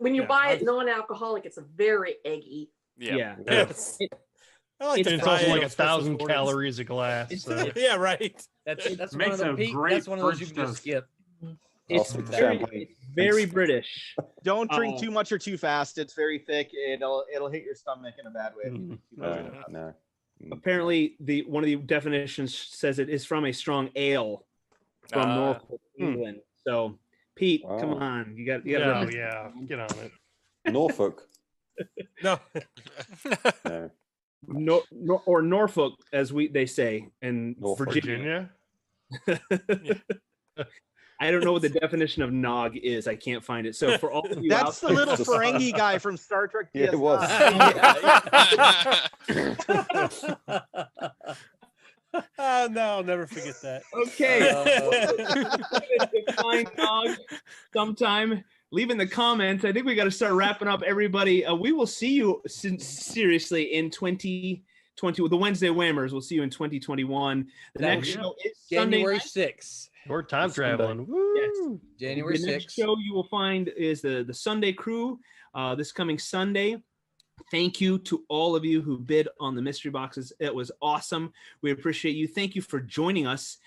when you buy it non-alcoholic, it's very eggy. Yeah. Yes. I like And to it's try also it like on 1,000 Christmas mornings. calories a glass. So. Yeah, right. That's one of makes the a Pete, great that's one of those you French can just toast. skip. I'll stick to champagne. It's very British. Don't drink too much or too fast. It's very thick. It'll hit your stomach in a bad way. If you drink too much. No. Apparently, one of the definitions says it is from a strong ale from Norfolk, England. So, Pete, come on, you got get on it. Norfolk. No. Or Norfolk, as they say in Norfolk. Virginia. I don't know what the definition of nog is. I can't find it. So for all of you, That's the little Ferengi guy from Star Trek. Yeah, it was. Oh, no, I'll never forget that. Okay. Define nog sometime. Leave in the comments. I think we got to start wrapping up, everybody. We will see you seriously in 2020 with the Wednesday Whammers. We'll see you in 2021. The next show is January Sunday 6th. We're time traveling. Yes. January The next 6th. show you will find is the Sunday Crew this coming Sunday. Thank you to all of you who bid on the mystery boxes. It was awesome. We appreciate you. Thank you for joining us.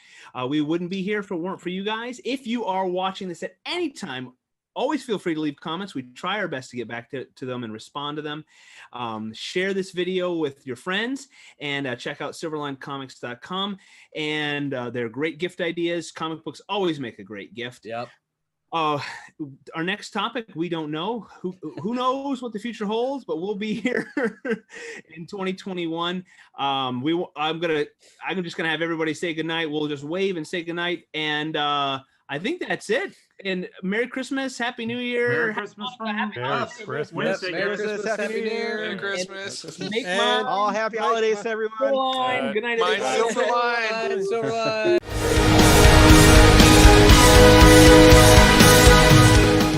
We wouldn't be here if it weren't for you guys. If you are watching this at any time, always feel free to leave comments. We try our best to get back to them and respond to them. Share this video with your friends and check out silverlinecomics.com. And they're great gift ideas. Comic books always make a great gift. Yep. Our next topic, we don't know. Who knows what the future holds, but we'll be here in 2021. I'm just gonna have everybody say goodnight. We'll just wave and say goodnight. And I think that's it. And Merry Christmas, Happy New Year. Merry Christmas from us. Wednesday. Merry Christmas, Happy New Year. Merry Christmas. Make All happy holidays to everyone. Good night, Mind everybody. Silverline. Silverline.